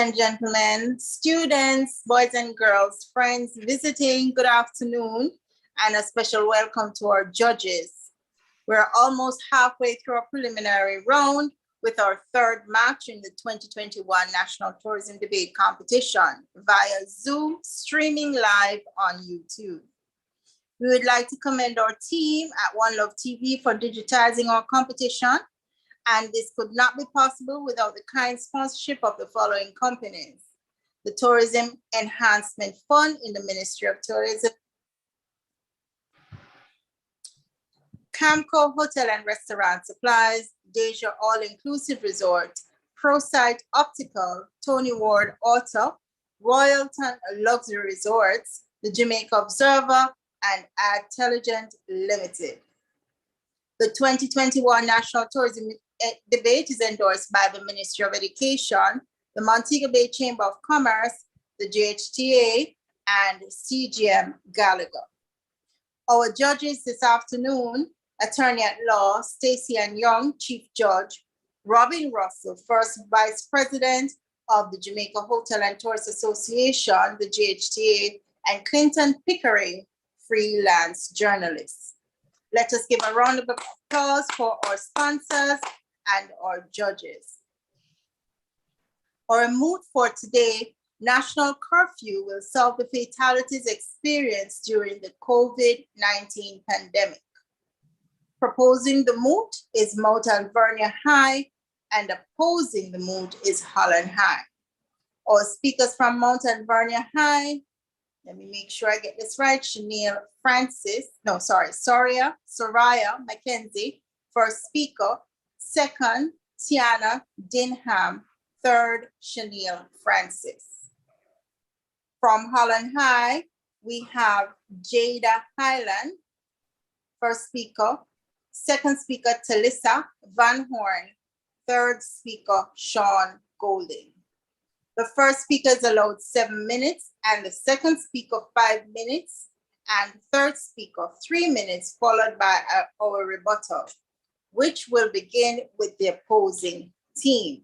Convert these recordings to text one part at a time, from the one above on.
and gentlemen, students, boys and girls, friends visiting, good afternoon, and a special welcome to our judges. We're almost halfway through our preliminary round with our third match in the 2021 National Tourism Debate Competition via Zoom, streaming live on YouTube. We would like to commend our team at One Love TV for digitizing our competition, and this could not be possible without the kind sponsorship of the following companies: the Tourism Enhancement Fund in the Ministry of Tourism, Camco Hotel and Restaurant Supplies, Deja All-Inclusive Resort, ProSight Optical, Tony Ward Auto, Royalton Luxury Resorts, the Jamaica Observer, and Adtelligent Limited. The 2021 National Tourism Debate is endorsed by the Ministry of Education, the Montego Bay Chamber of Commerce, the JHTA, and CGM Gallagher. Our judges this afternoon: Attorney at Law Stacey Ann Young, Chief Judge; Robin Russell, First Vice President of the Jamaica Hotel and Tourist Association, the JHTA; and Clinton Pickering, freelance journalist. Let us give a round of applause for our sponsors and our judges. Our moot for today: national curfew will solve the fatalities experienced during the COVID-19 pandemic. Proposing the moot is Mount Alvernia High, and opposing the moot is Holland High. Our speakers from Mount Alvernia High, let me make sure I get this right: Soraya Mackenzie, first speaker; second, Tiana Dinham; third, Chanel Francis. From Holland High, we have Jada Highland, first speaker; second speaker, Talissa Van Horn; third speaker, Sean Golding. The first speaker is allowed 7 minutes, and the second speaker 5 minutes, and third speaker 3 minutes, followed by our rebuttal, which will begin with the opposing team.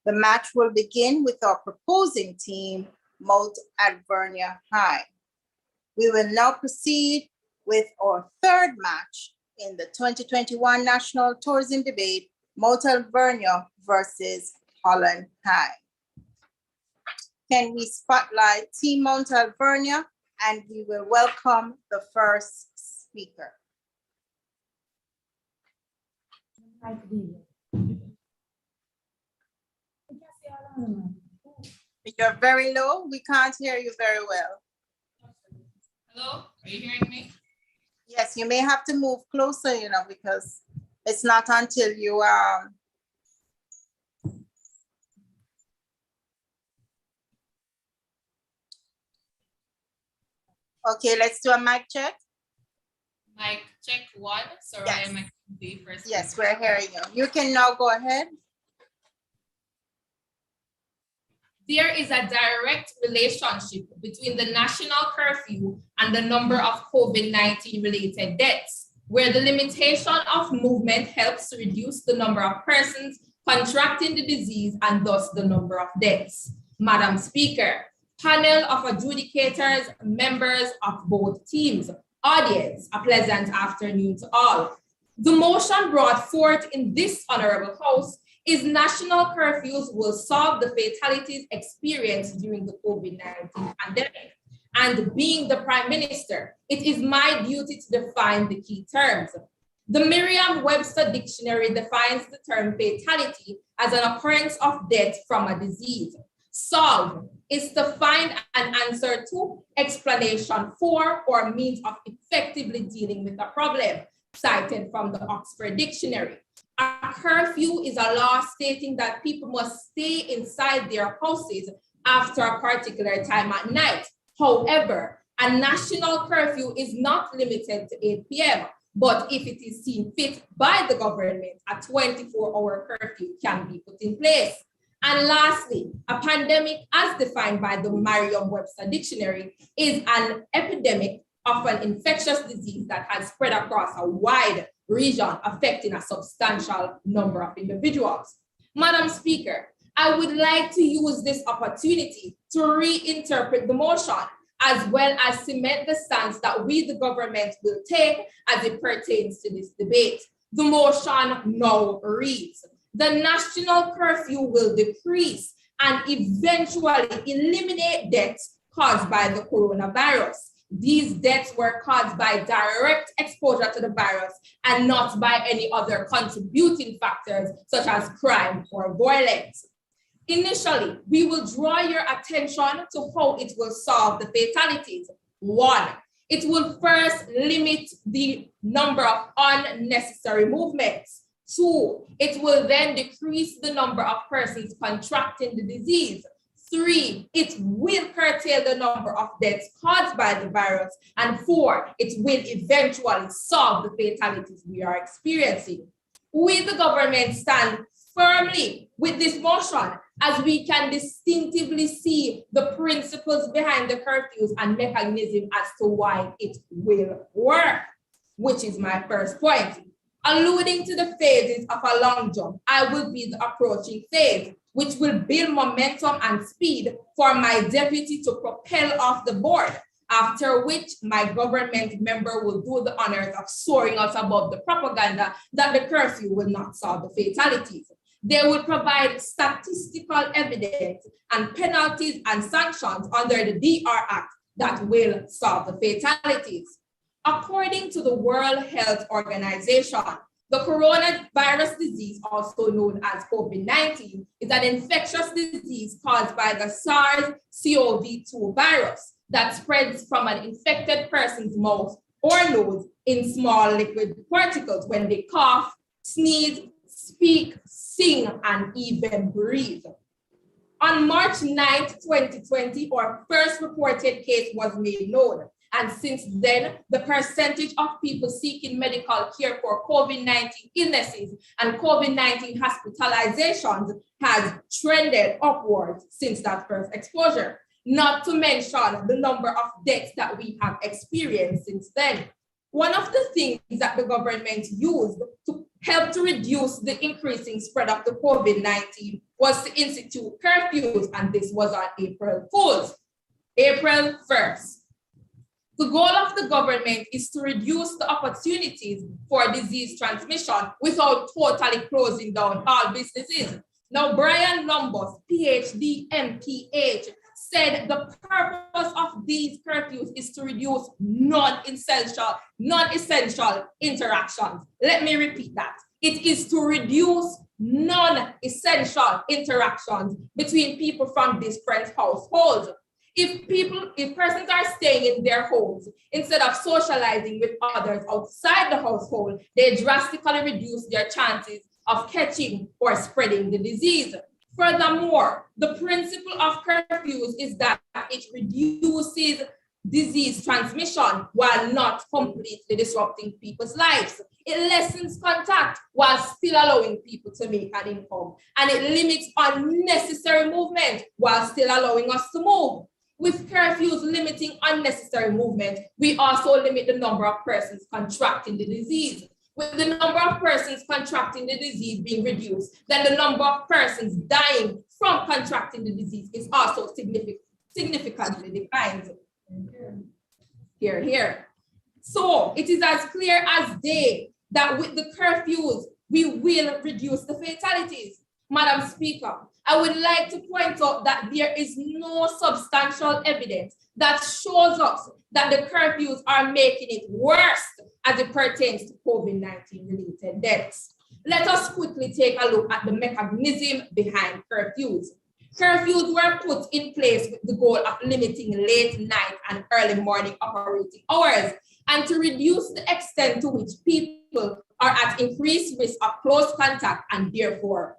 The match will begin with our proposing team, Mount Alvernia High. We will now proceed with our third match in the 2021 National Tourism Debate, Mount Alvernia versus Holland High. Can we spotlight Team Mount Alvernia, and we will welcome the first speaker. You're very low. We can't hear you very well. Hello, are you hearing me? Yes, you may have to move closer, because it's not until you Okay, let's do a mic check. Mic check 1. Sorry, yes. I'm be first. Yes, we're hearing you. You can now go ahead. There is a direct relationship between the national curfew and the number of COVID-19 related deaths, where the limitation of movement helps to reduce the number of persons contracting the disease and thus the number of deaths. Madam Speaker, panel of adjudicators, members of both teams, audience, a pleasant afternoon to all. The motion brought forth in this honorable house is national curfews will solve the fatalities experienced during the COVID-19 pandemic. And being the Prime Minister, it is my duty to define the key terms. The Merriam-Webster Dictionary defines the term fatality as an occurrence of death from a disease. Solve is to find an answer to, explanation for, or means of effectively dealing with a problem, cited from the Oxford Dictionary. A curfew is a law stating that people must stay inside their houses after a particular time at night. However, a national curfew is not limited to 8 p.m., but if it is seen fit by the government, a 24-hour curfew can be put in place. And lastly, a pandemic, as defined by the Merriam-Webster Dictionary, is an epidemic of an infectious disease that has spread across a wide region, affecting a substantial number of individuals. Madam Speaker, I would like to use this opportunity to reinterpret the motion, as well as cement the stance that we, the government, will take as it pertains to this debate. The motion now reads: the national curfew will decrease and eventually eliminate deaths caused by the coronavirus. These deaths were caused by direct exposure to the virus and not by any other contributing factors such as crime or violence. Initially, we will draw your attention to how it will solve the fatalities. 1, it will first limit the number of unnecessary movements. 2, it will then decrease the number of persons contracting the disease. 3, it will curtail the number of deaths caused by the virus. And 4, it will eventually solve the fatalities we are experiencing. We, the government, stand firmly with this motion, as we can distinctively see the principles behind the curfews and mechanism as to why it will work, which is my first point. Alluding to the phases of a long jump, I will be the approaching phase, which will build momentum and speed for my deputy to propel off the board, after which my government member will do the honors of soaring us above the propaganda that the curfew will not solve the fatalities. They will provide statistical evidence and penalties and sanctions under the DR Act that will solve the fatalities. According to the World Health Organization, the coronavirus disease, also known as COVID-19, is an infectious disease caused by the SARS-CoV-2 virus that spreads from an infected person's mouth or nose in small liquid particles when they cough, sneeze, speak, sing, and even breathe. On March 9th, 2020, our first reported case was made known. And since then, the percentage of people seeking medical care for COVID-19 illnesses and COVID-19 hospitalizations has trended upwards since that first exposure, not to mention the number of deaths that we have experienced since then. One of the things that the government used to help to reduce the increasing spread of the COVID-19 was to institute curfews, and this was on April Fool's, April 1st. The goal of the government is to reduce the opportunities for disease transmission without totally closing down all businesses. Now, Brian Lumbus, PhD, MPH, said the purpose of these curfews is to reduce non-essential interactions. Let me repeat that. It is to reduce non-essential interactions between people from different households. If persons are staying in their homes, instead of socializing with others outside the household, they drastically reduce their chances of catching or spreading the disease. Furthermore, the principle of curfews is that it reduces disease transmission while not completely disrupting people's lives. It lessens contact while still allowing people to make an income. And it limits unnecessary movement while still allowing us to move. With curfews limiting unnecessary movement, we also limit the number of persons contracting the disease. With the number of persons contracting the disease being reduced, then the number of persons dying from contracting the disease is also significantly declined. Here. So it is as clear as day that with the curfews, we will reduce the fatalities. Madam Speaker, I would like to point out that there is no substantial evidence that shows us that the curfews are making it worse as it pertains to COVID-19 related deaths. Let us quickly take a look at the mechanism behind curfews. Curfews were put in place with the goal of limiting late night and early morning operating hours and to reduce the extent to which people are at increased risk of close contact and therefore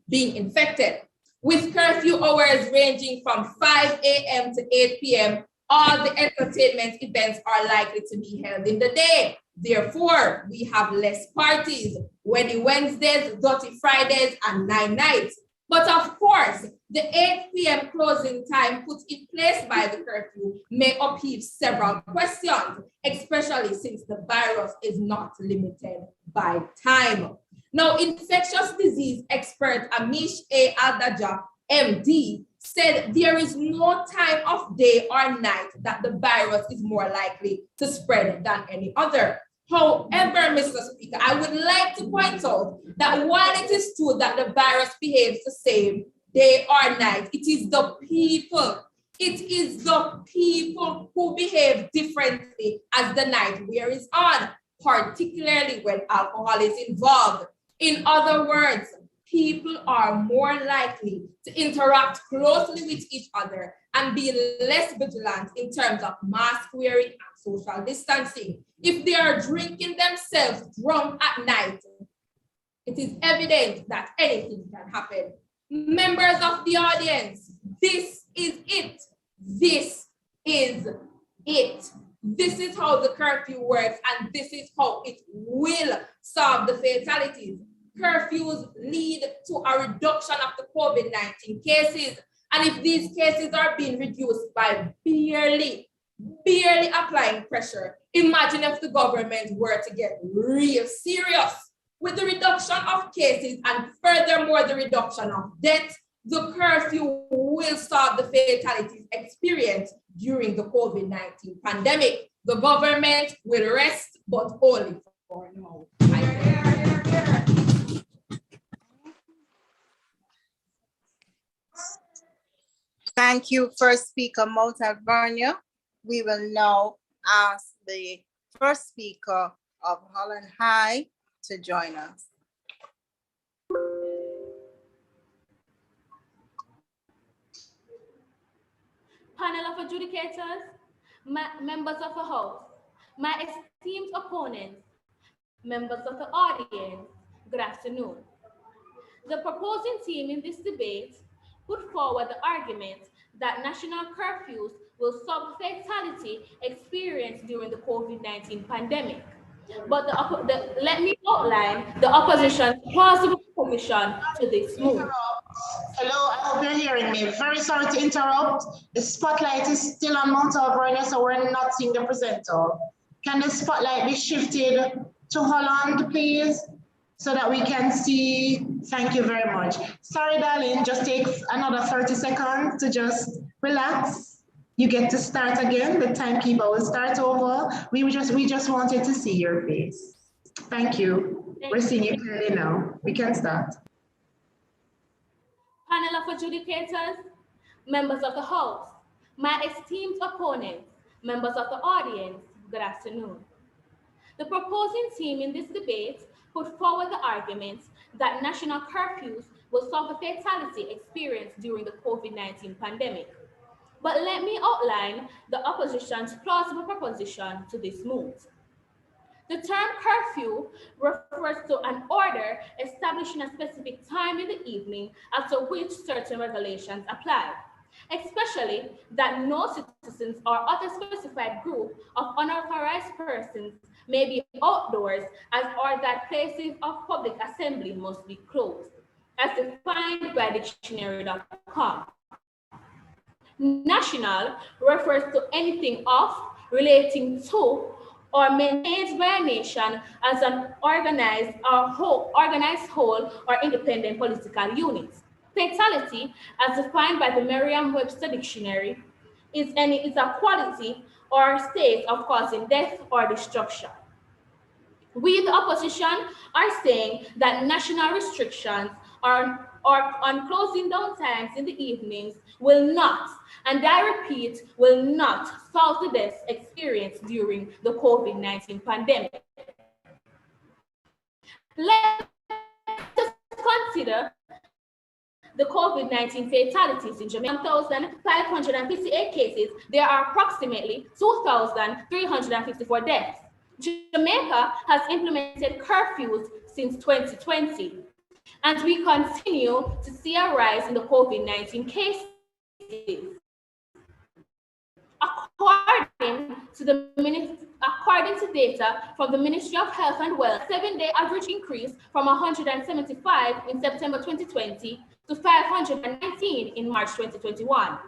being infected. With curfew hours ranging from 5 a.m. to 8 p.m., all the entertainment events are likely to be held in the day. Therefore, we have less parties, Wedding Wednesdays, Dirty Fridays, and 9 nights. But of course, the 8 p.m. closing time put in place by the curfew may upheave several questions, especially since the virus is not limited by time. Now, infectious disease expert Amish A. Aldaja, MD, said there is no time of day or night that the virus is more likely to spread than any other. However, Mr. Speaker, I would like to point out that while it is true that the virus behaves the same day or night, it is the people. It is the people who behave differently as the night wears on, particularly when alcohol is involved. In other words, people are more likely to interact closely with each other and be less vigilant in terms of mask wearing and social distancing. If they are drinking themselves drunk at night, it is evident that anything can happen. Members of the audience, this is it. This is it. This is how the curfew works, and this is how it will solve the fatalities. Curfews lead to a reduction of the COVID-19 cases, and if these cases are being reduced by barely applying pressure, imagine if the government were to get real serious with the reduction of cases and furthermore the reduction of deaths. The curfew will solve the fatalities experienced during the COVID-19 pandemic. The government will rest, but only for now. Thank you, First Speaker Mount Alvernia. We will now ask the First Speaker of Holland High to join us. Panel of adjudicators, members of the House, my esteemed opponents, members of the audience, good afternoon. The proposing team in this debate put forward the argument that national curfews will stop fatality experienced during the COVID-19 pandemic. But let me outline the opposition's plausible position to this move. Hello, I hope you're hearing me. Very sorry to interrupt. The spotlight is still on Mount Alvernia, so we're not seeing the presenter. Can the spotlight be shifted to Holland, please, so that we can see? Thank you very much. Sorry, darling, just take another 30 seconds to just relax. You get to start again. The timekeeper will start over. We just wanted to see your face. Thank you. We're seeing you clearly now. We can start. Panel of adjudicators, members of the House, my esteemed opponents, members of the audience, good afternoon. The proposing team in this debate put forward the argument that national curfews will stop the fatality experienced during the COVID-19 pandemic. But let me outline the opposition's plausible proposition to this move. The term curfew refers to an order establishing a specific time in the evening as to which certain regulations apply, especially that no citizens or other specified group of unauthorized persons may be outdoors, or that places of public assembly must be closed, as defined by dictionary.com. National refers to anything of, relating to, or maintained by a nation as an organized whole or independent political unit. Fatality, as defined by the Merriam-Webster dictionary, is a quality or state of causing death or destruction. We, the opposition, are saying that national restrictions on closing down times in the evenings will not, and I repeat, will not solve the deaths experienced during the COVID-19 pandemic. Let us consider the COVID-19 fatalities in Jamaica. 1,558 cases, there are approximately 2,354 deaths. Jamaica has implemented curfews since 2020, and we continue to see a rise in the COVID-19 cases. According to data from the Ministry of Health and Welfare, 7-day average increase from 175 in September 2020 to 519 in March 2021,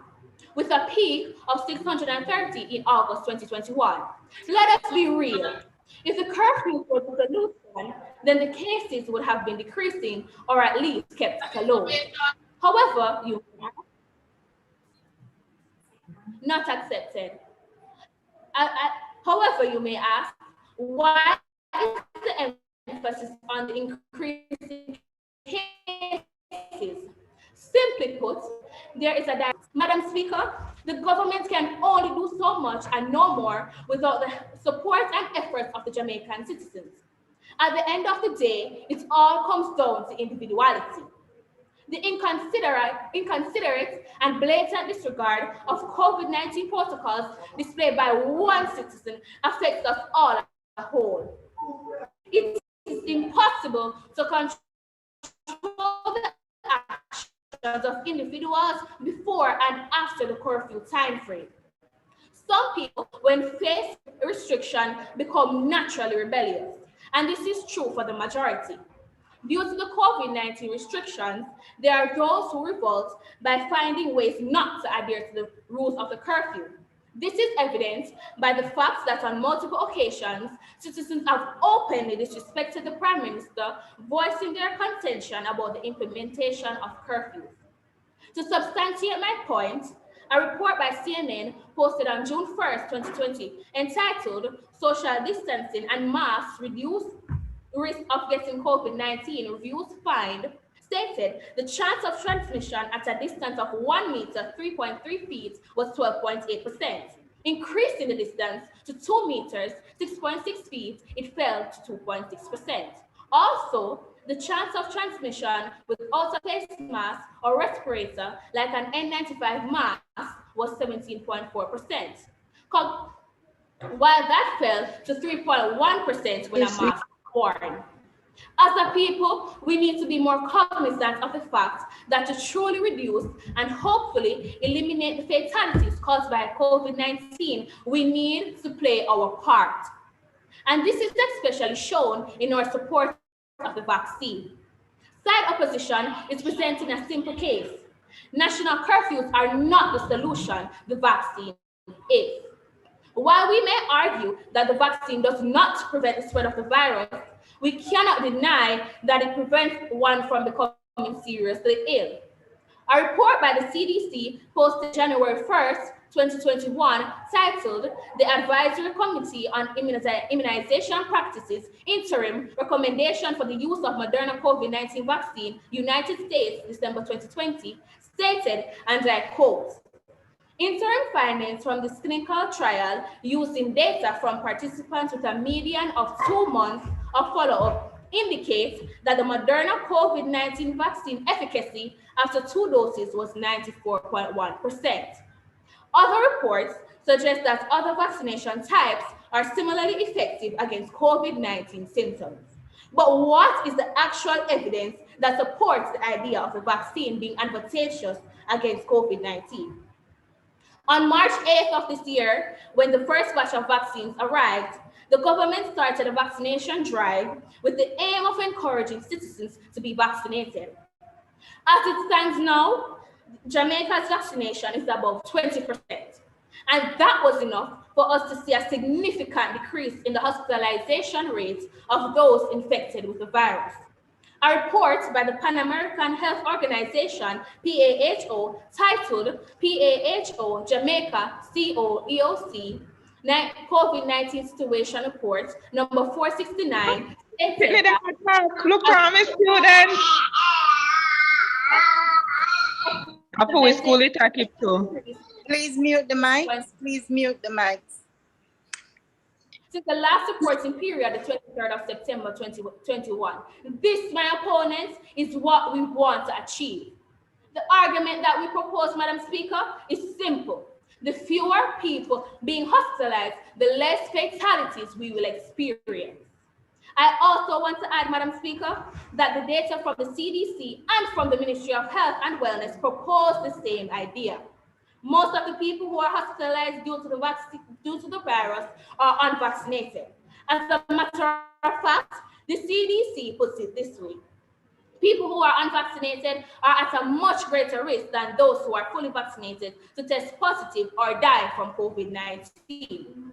with a peak of 630 in August 2021. Let us be real. If the curfew was the solution, then the cases would have been decreasing or at least kept at a low. However, not accepted. However, you may ask, why is the emphasis on the increasing cases? Simply put, there is a Madam Speaker, the government can only do so much and no more without the support and efforts of the Jamaican citizens. At the end of the day, it all comes down to individuality. The inconsiderate and blatant disregard of COVID-19 protocols displayed by one citizen affects us all as a whole. It is impossible to control the actions of individuals before and after the curfew time frame. Some people, when faced with restriction, become naturally rebellious, and this is true for the majority. Due to the COVID-19 restrictions, there are those who revolt by finding ways not to adhere to the rules of the curfew. This is evidenced by the fact that on multiple occasions, citizens have openly disrespected the Prime Minister, voicing their contention about the implementation of curfews. To substantiate my point, a report by CNN posted on June 1st, 2020, entitled Social Distancing and Masks Reduce Risk of Getting COVID-19 Reviews Find, stated the chance of transmission at a distance of 1 meter, 3.3 feet was 12.8%. Increasing the distance to 2 meters, 6.6 feet, it fell to 2.6%. Also, the chance of transmission without a face mask or respirator, like an N95 mask, was 17.4%, while that fell to 3.1% when a mask was worn. As a people, we need to be more cognizant of the fact that to truly reduce and hopefully eliminate the fatalities caused by COVID-19, we need to play our part. And this is especially shown in our support of the vaccine. Side opposition is presenting a simple case. National curfews are not the solution, the vaccine is. While we may argue that the vaccine does not prevent the spread of the virus, we cannot deny that it prevents one from becoming seriously ill. A report by the CDC posted January 1st, 2021, titled The Advisory Committee on Immunization Practices Interim Recommendation for the Use of Moderna COVID-19 Vaccine, United States, December 2020, stated, and I quote, interim findings from this clinical trial using data from participants with a median of 2 months of follow-up indicates that the Moderna COVID-19 vaccine efficacy after 2 doses was 94.1%. Other reports suggest that other vaccination types are similarly effective against COVID-19 symptoms. But what is the actual evidence that supports the idea of the vaccine being advantageous against COVID-19? On March 8th of this year, when the first batch of vaccines arrived, the government started a vaccination drive with the aim of encouraging citizens to be vaccinated. As it stands now, Jamaica's vaccination is above 20%. And that was enough for us to see a significant decrease in the hospitalization rate of those infected with the virus. A report by the Pan American Health Organization, PAHO, titled PAHO Jamaica CO-EOC COVID-19 Situation Report, number 469. Look from a student. After we school it, I keep too. Please mute the mics. Please mute the mics. Since the last reporting period, the 23rd of September 2021, this, my opponents, is what we want to achieve. The argument that we propose, Madam Speaker, is simple. The fewer people being hospitalized, the less fatalities we will experience. I also want to add, Madam Speaker, that the data from the CDC and from the Ministry of Health and Wellness propose the same idea. Most of the people who are hospitalized due to the virus are unvaccinated. As a matter of fact, the CDC puts it this way. People who are unvaccinated are at a much greater risk than those who are fully vaccinated to test positive or die from COVID-19.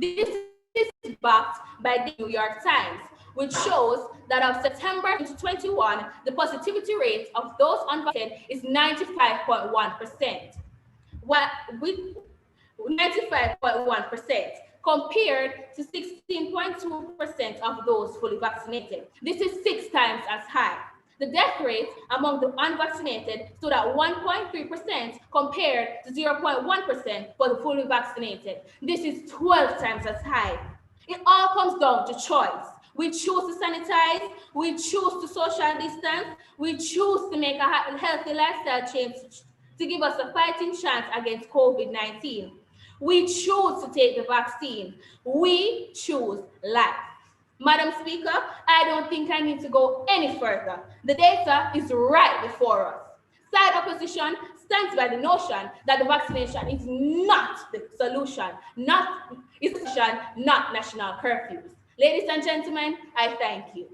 This is backed by the New York Times, which shows that of September 2021, the positivity rate of those unvaccinated is 95.1%. With 95.1% compared to 16.2% of those fully vaccinated. This is 6 times as high. The death rate among the unvaccinated stood at 1.3% compared to 0.1% for the fully vaccinated. This is 12 times as high. It all comes down to choice. We choose to sanitize, we choose to social distance, we choose to make a healthy lifestyle change to give us a fighting chance against COVID-19. We choose to take the vaccine. We choose life. Madam Speaker, I don't think I need to go any further. The data is right before us. Side opposition stands by the notion that the vaccination is not the solution, not national curfews. Ladies and gentlemen, I thank you.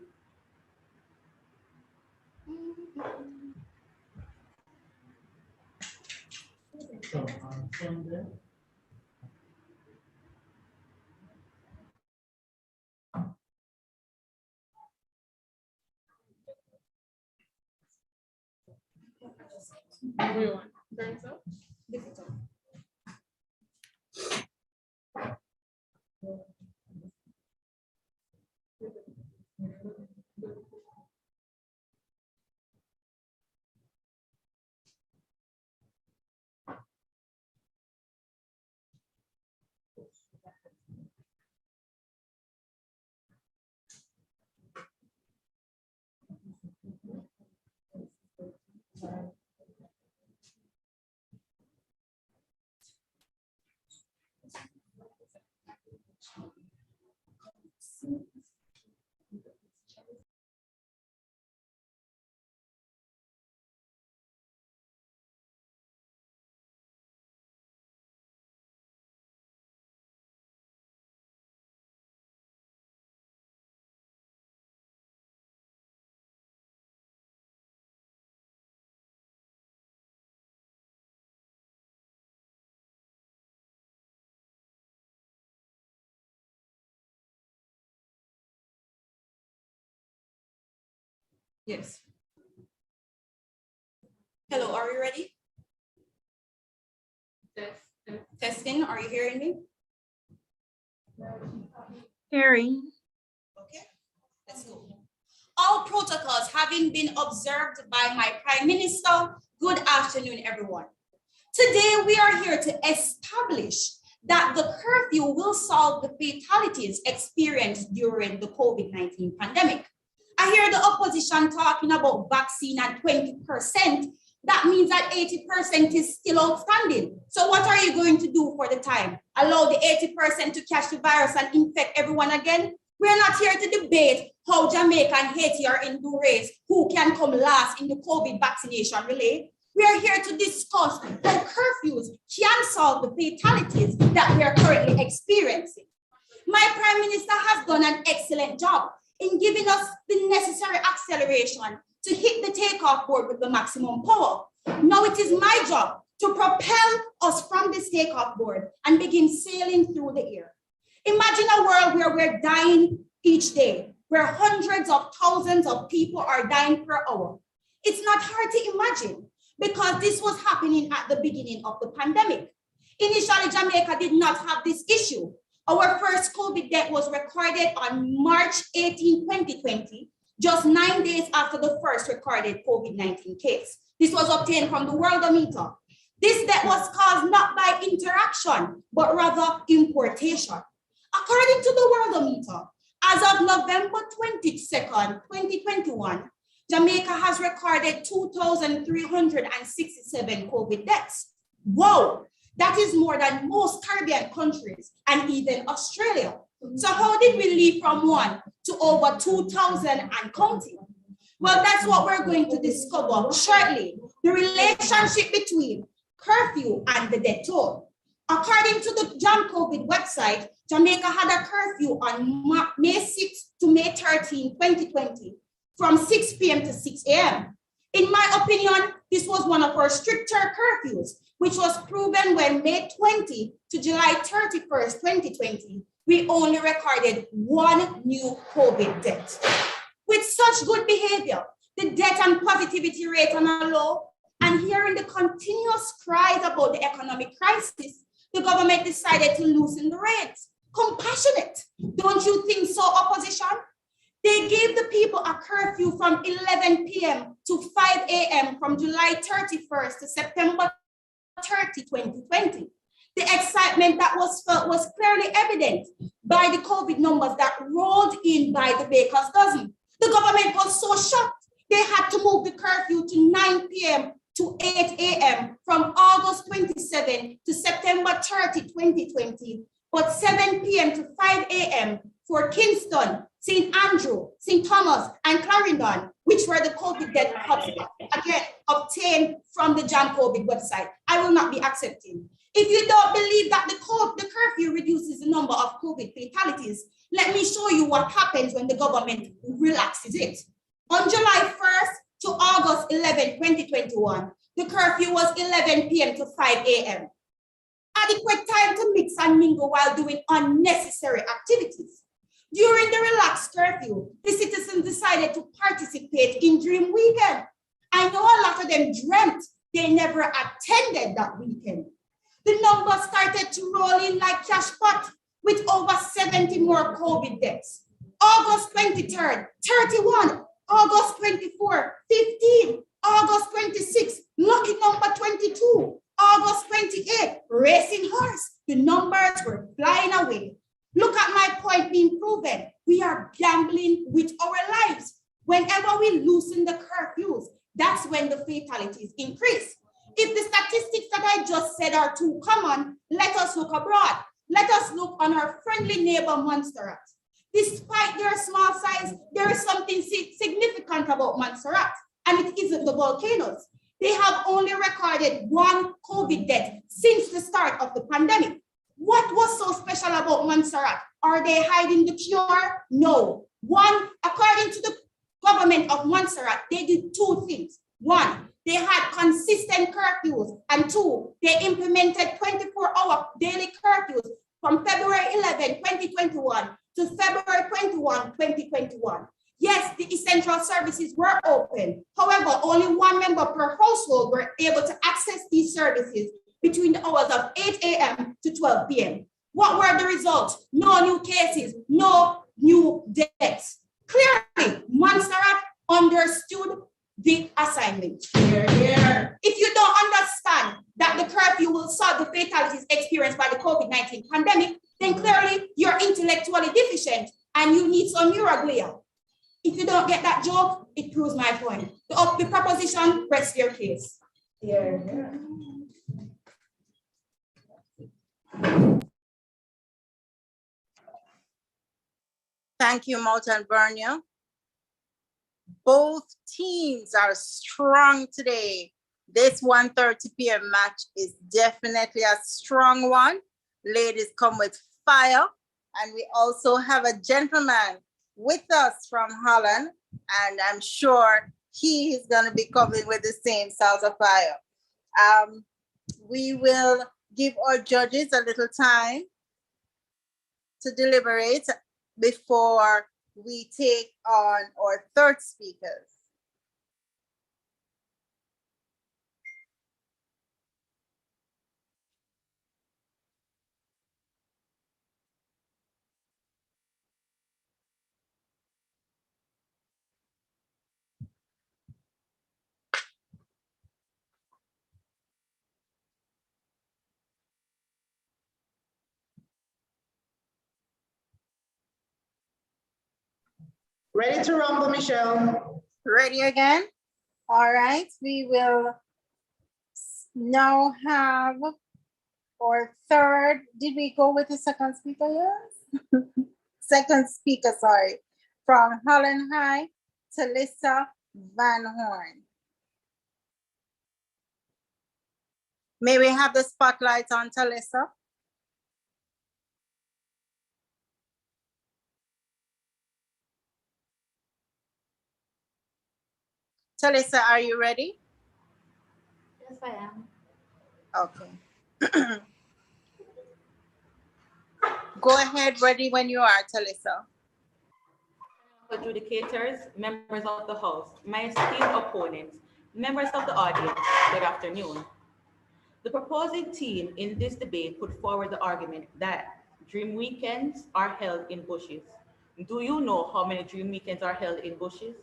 Everyone, turns up. Yes. Hello, are you ready? Testing, are you hearing me? Hearing. Okay, let's go. All protocols having been observed by my Prime Minister, good afternoon, everyone. Today, we are here to establish that the curfew will solve the fatalities experienced during the COVID-19 pandemic. I hear the opposition talking about vaccine at 20%. That means that 80% is still outstanding. So what are you going to do for the time? Allow the 80% to catch the virus and infect everyone again? We're not here to debate how Jamaica and Haiti are in the race, who can come last in the COVID vaccination relay. We are here to discuss how curfews can solve the fatalities that we are currently experiencing. My Prime Minister has done an excellent job in giving us the necessary acceleration to hit the takeoff board with the maximum power. Now it is my job to propel us from this takeoff board and begin sailing through the air. Imagine a world where we're dying each day, where hundreds of thousands of people are dying per hour. It's not hard to imagine because this was happening at the beginning of the pandemic. Initially, Jamaica did not have this issue. Our first COVID death was recorded on March 18, 2020, just 9 days after the first recorded COVID-19 case. This was obtained from the Worldometer. This death was caused not by interaction, but rather importation. According to the Worldometer, as of November 22nd, 2021, Jamaica has recorded 2,367 COVID deaths. Whoa! That is more than most Caribbean countries and even Australia. So how did we leap from 1 to over 2,000 and counting? Well, that's what we're going to discover shortly, the relationship between curfew and the death toll. According to the Jam COVID website, Jamaica had a curfew on May 6 to May 13, 2020, from 6 p.m. to 6 a.m. In my opinion, this was one of our stricter curfews, which was proven when May 20 to July 31st, 2020, we only recorded 1 new COVID death. With such good behavior, the death and positivity rate are low, and hearing the continuous cries about the economic crisis, the government decided to loosen the reins. Compassionate, don't you think so, opposition? They gave the people a curfew from 11 p.m. to 5 a.m. from July 31st to September 30, 2020. The excitement that was felt was clearly evident by the COVID numbers that rolled in by the baker's dozen. The government was so shocked, they had to move the curfew to 9 p.m. to 8 a.m. from August 27 to September 30, 2020, but 7 p.m. to 5 a.m. for Kingston, St. Andrew, St. Thomas, and Clarendon, which were the COVID death hotspots, again, obtained from the Jam COVID website. I will not be accepting. If you don't believe that the curfew reduces the number of COVID fatalities, let me show you what happens when the government relaxes it. On July 1st to August 11, 2021, the curfew was 11 p.m. to 5 a.m. Adequate time to mix and mingle while doing unnecessary activities. During the relaxed curfew, the citizens decided to participate in Dream Weekend. I know a lot of them dreamt they never attended that weekend. The numbers started to roll in like cash pot with over 70 more COVID deaths. August 23rd, 31, August 24, 15, August 26, lucky number 22, August 28, racing horse. The numbers were flying away. Look at my point being proven. We are gambling with our lives. Whenever we loosen the curfews, that's when the fatalities increase. If the statistics that I just said are too common, let us look abroad. Let us look on our friendly neighbor Montserrat. Despite their small size, there is something significant about Montserrat, and it isn't the volcanoes. They have only recorded 1 COVID death since the start of the pandemic. What was so special about Montserrat? Are they hiding the cure? No. 1, according to the government of Montserrat, they did 2 things. 1, they had consistent curfews, and 2, they implemented 24-hour daily curfews from February 11, 2021 to February 21, 2021. Yes, the essential services were open. However, only 1 member per household were able to access these services between the hours of 8 a.m. to 12 p.m. What were the results? No new cases, no new deaths. Clearly, Montserrat understood the assignment. If you don't understand that the curfew will solve the fatalities experienced by the COVID-19 pandemic, then clearly you're intellectually deficient and you need some neuroglia. If you don't get that joke, it proves my point. The proposition, rest your case. Thank you, Mount Alvernia. Both teams are strong today. This 1:30 p.m. match is definitely a strong one. Ladies come with fire. And we also have a gentleman with us from Holland, and I'm sure he is going to be coming with the same salt of fire. We will give our judges a little time to deliberate before we take on our third speakers. Ready to rumble, Michelle? Ready again? All right, we will now have our third. Did we go with the second speaker? Yes. Second speaker, sorry. From Holland High, Talissa Van Horn. May we have the spotlight on Talissa? Talissa, are you ready? Yes, I am. Okay. Go ahead, ready when you are, Talisa. Adjudicators, members of the House, my esteemed opponents, members of the audience, good afternoon. The proposing team in this debate put forward the argument that dream weekends are held in bushes. Do you know how many dream weekends are held in bushes?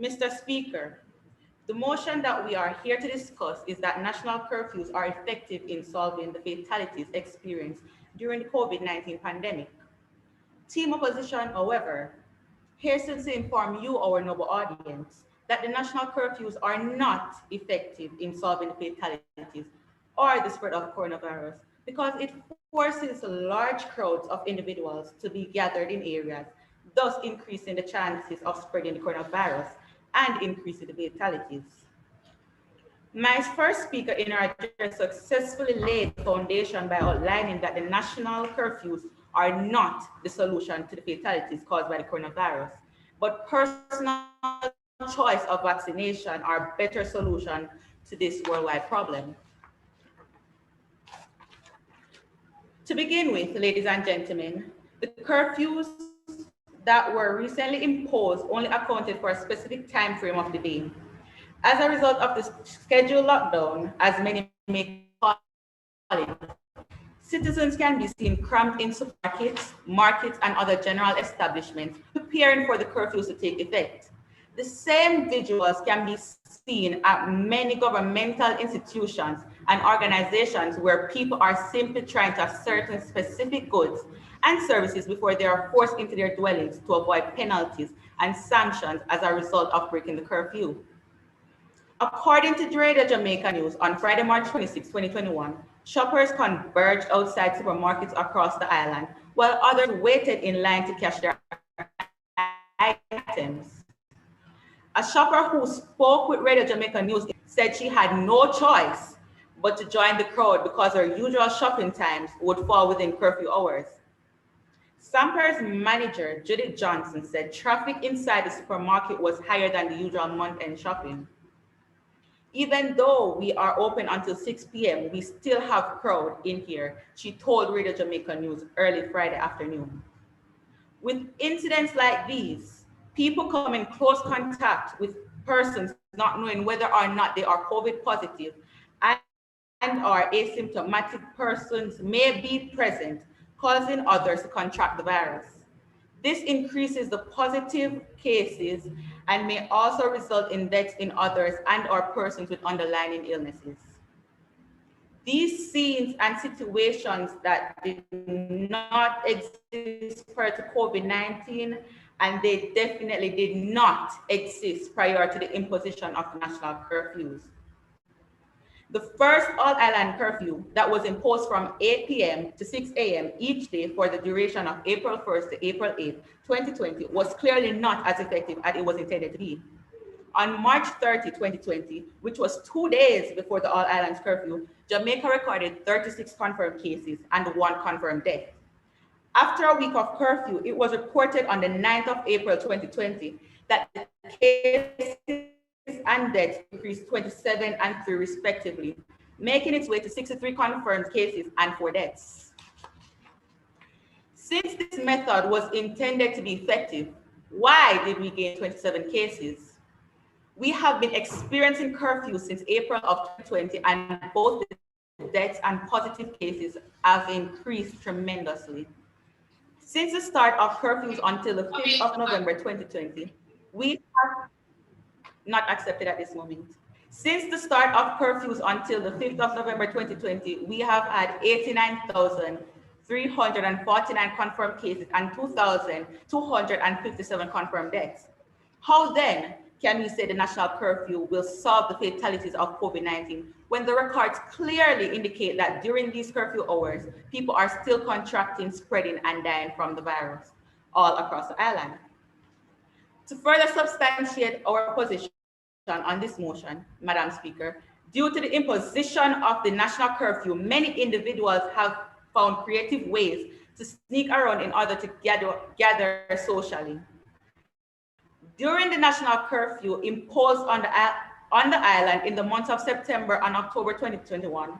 Mr. Speaker, the motion that we are here to discuss is that national curfews are effective in solving the fatalities experienced during the COVID-19 pandemic. Team opposition, however, hastens to inform you, our noble audience, that the national curfews are not effective in solving the fatalities or the spread of coronavirus because it forces large crowds of individuals to be gathered in areas, thus increasing the chances of spreading the coronavirus and increasing the fatalities. My first speaker in our address successfully laid the foundation by outlining that the national curfews are not the solution to the fatalities caused by the coronavirus, but personal choice of vaccination are a better solution to this worldwide problem. To begin with, ladies and gentlemen, the curfews that were recently imposed only accounted for a specific time frame of the day. As a result of the scheduled lockdown, as many may call it, citizens can be seen crammed in supermarkets, markets, and other general establishments preparing for the curfews to take effect. The same visuals can be seen at many governmental institutions and organizations where people are simply trying to ascertain specific goods and services before they are forced into their dwellings to avoid penalties and sanctions as a result of breaking the curfew. According to Radio Jamaica News, on Friday, March 26, 2021, shoppers converged outside supermarkets across the island, while others waited in line to cash their items. A shopper who spoke with Radio Jamaica News said she had no choice but to join the crowd because her usual shopping times would fall within curfew hours. Samper's manager, Judith Johnson, said traffic inside the supermarket was higher than the usual month-end shopping. Even though we are open until 6 p.m., we still have crowd in here, she told Radio Jamaica News early Friday afternoon. With incidents like these, people come in close contact with persons not knowing whether or not they are COVID positive and or asymptomatic persons may be present, causing others to contract the virus. This increases the positive cases and may also result in deaths in others and or persons with underlying illnesses. These scenes and situations that did not exist prior to COVID-19, and they definitely did not exist prior to the imposition of national curfews. The first all-island curfew that was imposed from 8 p.m. to 6 a.m. each day for the duration of April 1st to April 8th, 2020 was clearly not as effective as it was intended to be. On March 30, 2020, which was 2 days before the all-islands curfew, Jamaica recorded 36 confirmed cases and 1 confirmed death. After a week of curfew, it was reported on the 9th of April, 2020, that the cases and deaths increased 27 and 3 respectively, making its way to 63 confirmed cases and 4 deaths. Since this method was intended to be effective, why did we gain 27 cases? We have been experiencing curfew since April of 2020, and both the deaths and positive cases have increased tremendously. Since the start of curfews until the 5th of November 2020, we have not accepted at this moment. Since the start of curfews until the 5th of November 2020, we have had 89,349 confirmed cases and 2,257 confirmed deaths. How then can we say the national curfew will solve the fatalities of COVID-19 when the records clearly indicate that during these curfew hours, people are still contracting, spreading, and dying from the virus all across the island? To further substantiate our position on this motion, Madam Speaker, due to the imposition of the national curfew, many individuals have found creative ways to sneak around in order to gather socially. During the national curfew imposed on the island in the months of September and October 2021,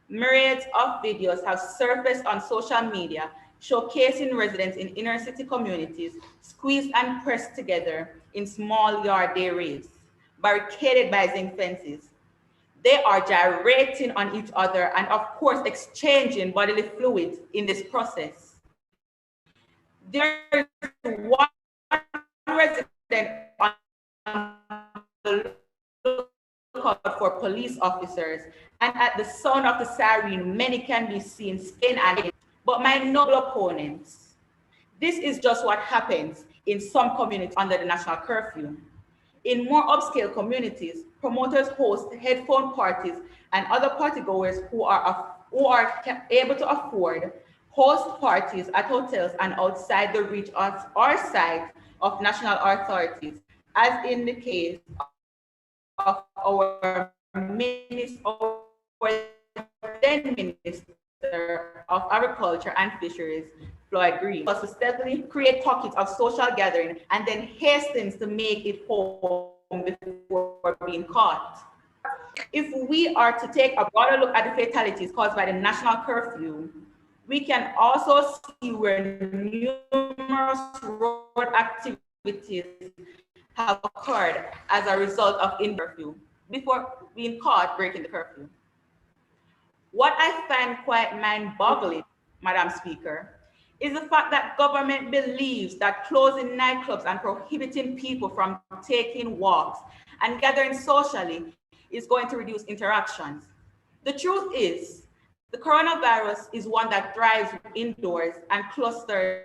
Myriads of videos have surfaced on social media showcasing residents in inner city communities squeezed and pressed together in small yard day raids, barricaded by zinc fences. They are gyrating on each other and, of course, exchanging bodily fluids in this process. There is one resident on the lookout for police officers, and at the sound of the siren, many can be seen staying at it. But my noble opponents, this is just what happens in some communities under the national curfew. In more upscale communities, promoters host headphone parties, and other partygoers who are able to afford host parties at hotels and outside the reach of our sight of national authorities, as in the case of our then Minister of Agriculture and Fisheries, Floyd Green, was to steadily create pockets of social gathering and then hastens to make it home before being caught. If we are to take a broader look at the fatalities caused by the national curfew, we can also see where numerous road activities have occurred as a result of curfew before being caught breaking the curfew. What I find quite mind-boggling, Madam Speaker, is the fact that government believes that closing nightclubs and prohibiting people from taking walks and gathering socially is going to reduce interactions. The truth is, the coronavirus is one that thrives indoors, and clusters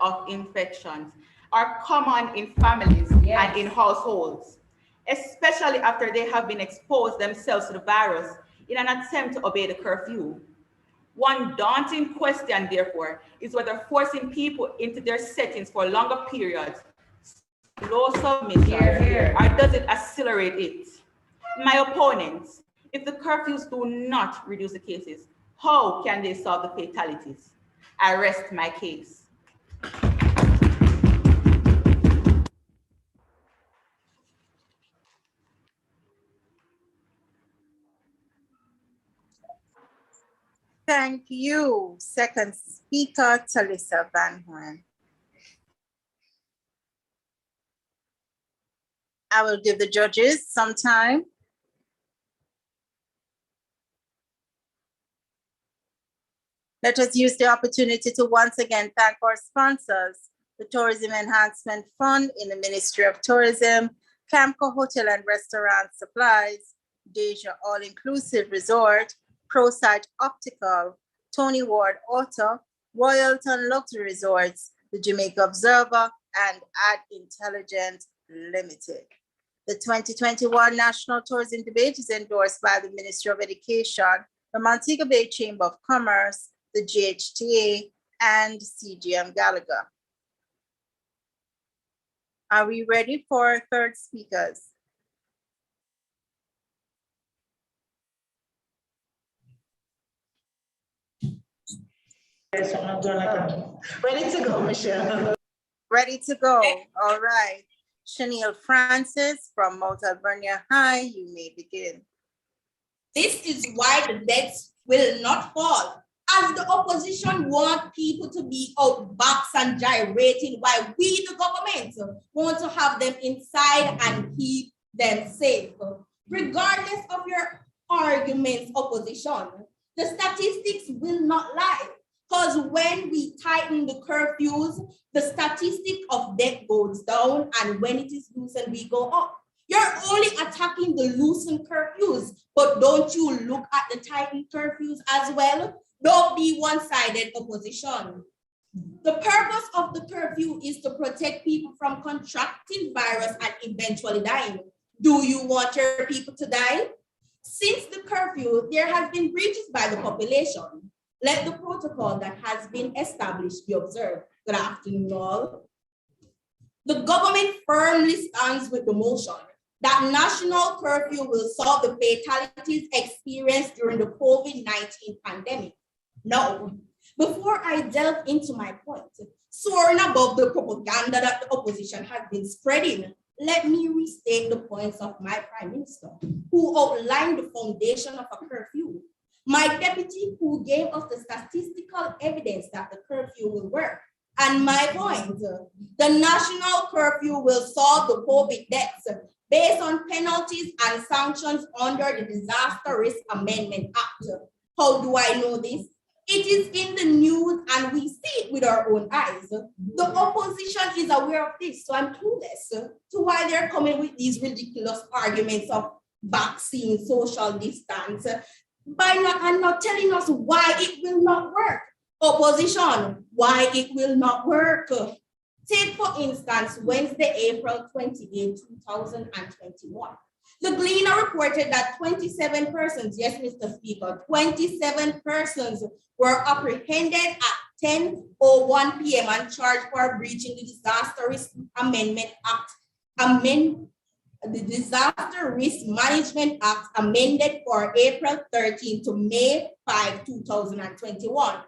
of infections are common in families and in households, especially after they have been exposed themselves to the virus in an attempt to obey the curfew. One daunting question, therefore, is whether forcing people into their settings for longer periods slow submission, or does it accelerate it? My opponents, if the curfews do not reduce the cases, how can they solve the fatalities? I rest my case. Thank you. Second speaker, Talisa Van Horn. I will give the judges some time. Let us use the opportunity to once again thank our sponsors, the Tourism Enhancement Fund in the Ministry of Tourism, Camco Hotel and Restaurant Supplies, Deja All-Inclusive Resort, ProSight Optical, Tony Ward Auto, Royalton Luxury Resorts, the Jamaica Observer, and Ad Intelligent Limited. The 2021 National Tourism Debate is endorsed by the Ministry of Education, the Montego Bay Chamber of Commerce, the GHTA, and CGM Gallagher. Are we ready for third speakers? Ready to go, Michelle. Ready to go. All right. Chanel Francis from Mount Alvernia High, you may begin. This is why the debts will not fall, as the opposition want people to be out box and gyrating, while we, the government, want to have them inside and keep them safe. Regardless of your arguments, opposition, the statistics will not lie. Because when we tighten the curfews, the statistic of death goes down, and when it is loosened, we go up. You're only attacking the loosened curfews, but don't you look at the tightened curfews as well? Don't be one-sided, opposition. The purpose of the curfew is to protect people from contracting virus and eventually dying. Do you want your people to die? Since the curfew, there have been breaches by the population. Let the protocol that has been established be observed. Good afternoon, all. The government firmly stands with the motion that national curfew will solve the fatalities experienced during the COVID-19 pandemic. Now, before I delve into my point, soaring above the propaganda that the opposition has been spreading, let me restate the points of my Prime Minister, who outlined the foundation of a curfew. My deputy who gave us the statistical evidence that the curfew will work. And my point, the national curfew will solve the COVID deaths based on penalties and sanctions under the Disaster Risk Amendment Act. How do I know this? It is in the news and we see it with our own eyes. The opposition is aware of this, so I'm clueless to why they're coming with these ridiculous arguments of vaccine, social distance, and not telling us why it will not work. Opposition, why it will not work. Take, for instance, Wednesday, April 28, 2021. The Gleaner reported that 27 persons, yes, Mr. Speaker, 27 persons were apprehended at 10:01 p.m. and charged for breaching the Disaster Risk Amendment Act, the Disaster Risk Management Act amended for April 13 to May 5, 2021.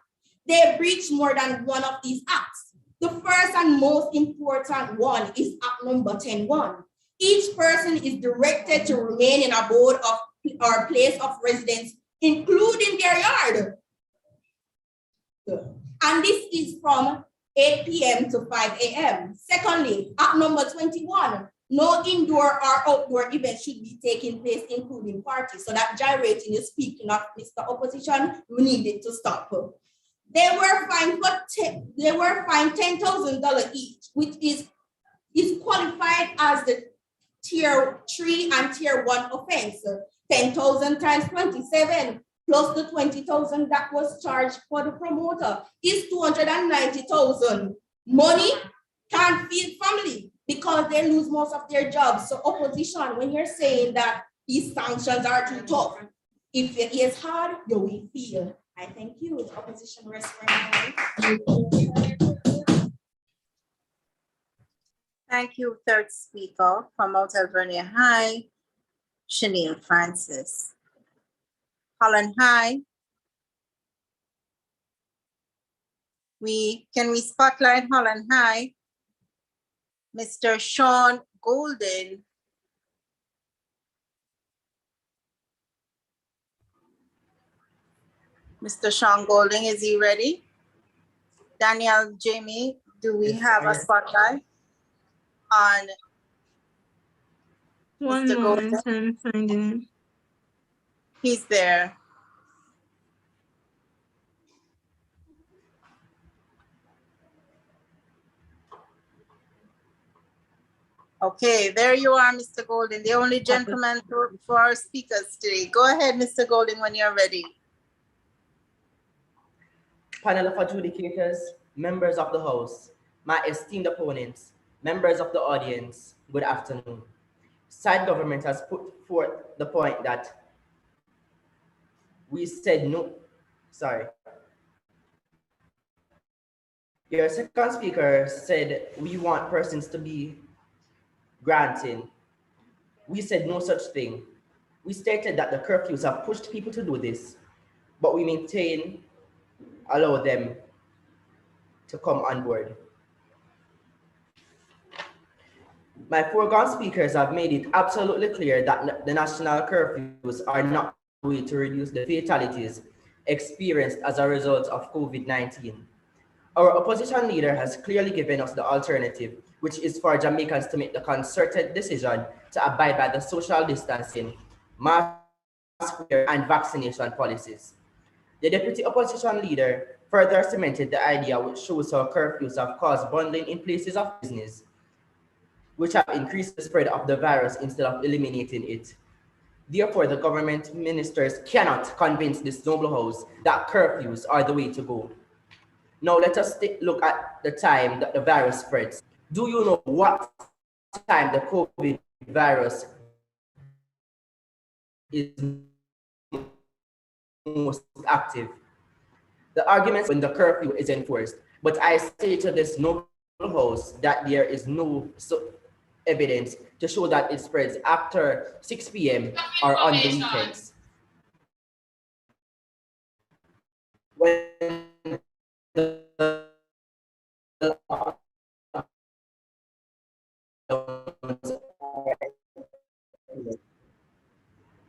They breached more than one of these acts. The first and most important one is Act number 10.1. Each person is directed to remain in abode of or place of residence, including their yard. And this is from 8 p.m. to 5 a.m. Secondly, Act number 21. No indoor or outdoor event should be taking place, including parties. So that gyrating is speaking of, Mr. Opposition, we need it to stop. They were fined $10,000 each, which is qualified as the tier 3 and tier 1 offense. 10,000 times 27 plus the 20,000 that was charged for the promoter is 290,000. Money can't feed family because they lose most of their jobs. So opposition, when you're saying that these sanctions are too tough, if it is hard, you will feel. I thank you. The opposition rests for Thank you, third speaker from Mount Alvernia High, Chanel Francis. Holland High. Can we spotlight Holland High? Mr. Sean Golden. Mr. Sean Golding, is he ready? Daniel, Jamie, do we have a spotlight on One Mr. moment, Golden? I'm finding him. He's there. Okay, there you are, Mr. Golden, the only gentleman for our speakers today. Go ahead, Mr. Golden, when you're ready. Panel of adjudicators, members of the House, my esteemed opponents, members of the audience, good afternoon. Side government has put forth the point that we said no, sorry. Your second speaker said we want persons to be granting. We said no such thing. We stated that the curfews have pushed people to do this, but we allow them to come on board. My foregone speakers have made it absolutely clear that the national curfews are not a way to reduce the fatalities experienced as a result of COVID-19. Our opposition leader has clearly given us the alternative, which is for Jamaicans to make the concerted decision to abide by the social distancing, mask wear, and vaccination policies. The deputy opposition leader further cemented the idea, which shows how curfews have caused bundling in places of business, which have increased the spread of the virus instead of eliminating it. Therefore, the government ministers cannot convince this noble house that curfews are the way to go. Now let us look at the time that the virus spreads. Do you know what time the COVID virus is most active? The arguments when the curfew is enforced, but I say to this noble house that there is no evidence to show that it spreads after 6 p.m. or on the weekends. When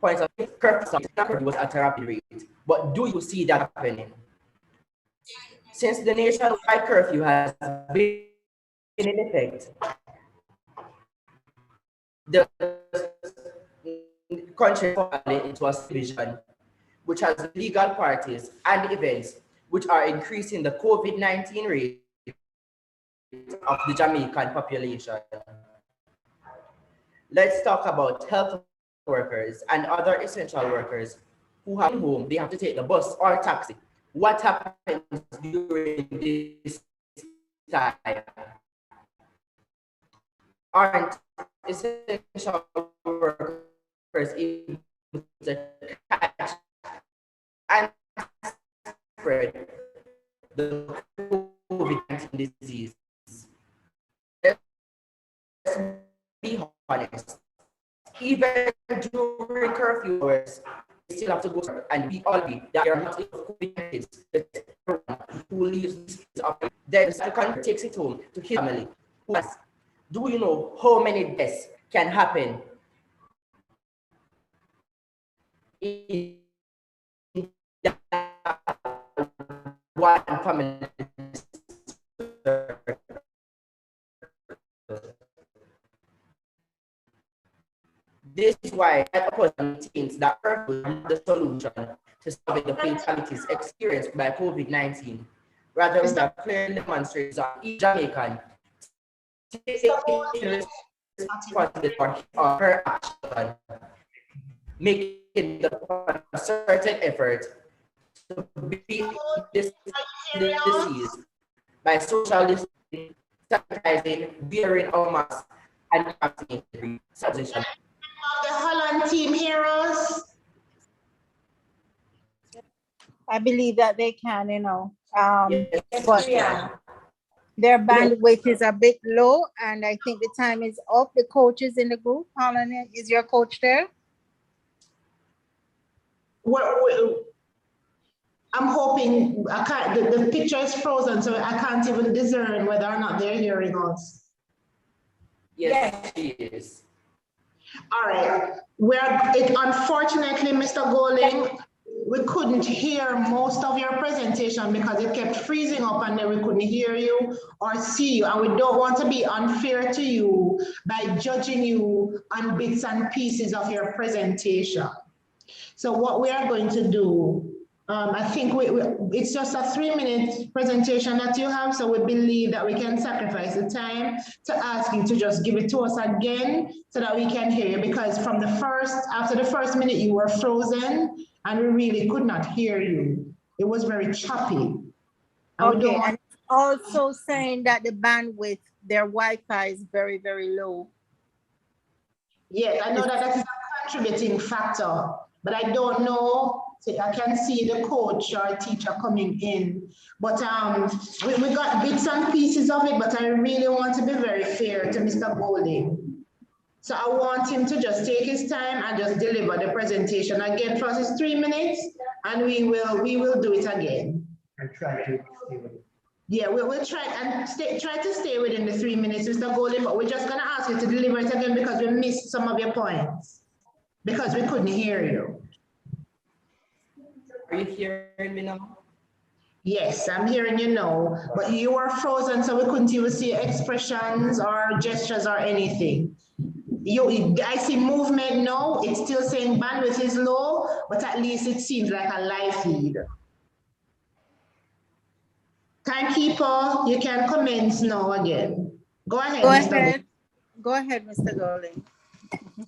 points of curfew was at a rapid rate. But do you see that happening? Since the nationwide curfew has been in effect, the country falling into a division which has legal parties and events which are increasing the COVID-19 rate of the Jamaican population. Let's talk about health workers and other essential workers who have home, they have to take the bus or taxi. What happens during this time? Aren't essential workers able to catch and spread the COVID-19 disease? Let's be honest. Even during curfew hours, they still have to go to work, and we all be that there are not enough COVID kids who leaves these kids up. Then the country takes it home to his family. Do you know how many deaths can happen in one family? This is why opposition thinks that curfew is not the solution to solving the fatalities experienced by COVID-19. Rather, we have clearly demonstrated that each Jamaican taking responsibility for his or her action, making the concerted effort to beat this disease by social distancing, sanitizing, wearing our masks, and vaccinating. The Holland team heroes. I believe that they can, Yes, but their bandwidth is a bit low, and I think the time is up. The coaches in the group, Holland, is your coach there? I'm hoping, I can't, the picture is frozen, so I can't even discern whether or not they're hearing us. Yes, she is. All right. Unfortunately, Mr. Golding, we couldn't hear most of your presentation because it kept freezing up and then we couldn't hear you or see you. And we don't want to be unfair to you by judging you on bits and pieces of your presentation. So what we are going to do, I think it's just a 3-minute presentation that you have, so we believe that we can sacrifice the time to ask you to just give it to us again so that we can hear you, because after the first minute you were frozen and we really could not hear you. It was very choppy. Okay, and also saying that the bandwidth, their Wi-Fi is very, very low. Yes, I know that is a contributing factor, but I don't know. I can see the coach or teacher coming in, but we got bits and pieces of it, but I really want to be very fair to Mr. Golding. So I want him to just take his time and just deliver the presentation. Again, for us, it's 3 minutes, and we will do it again. And try to stay with it. Yeah, we'll try and try to stay within the 3 minutes, Mr. Golding, but we're just gonna ask you to deliver it again because we missed some of your points, because we couldn't hear you. Are you hearing me now? Yes, I'm hearing you now, but you were frozen, so we couldn't even see expressions or gestures or anything. I see movement now. It's still saying bandwidth is low, but at least it seems like a live feed. Timekeeper, you can commence now again. Go ahead, Mr. Go ahead, Mr. Golding.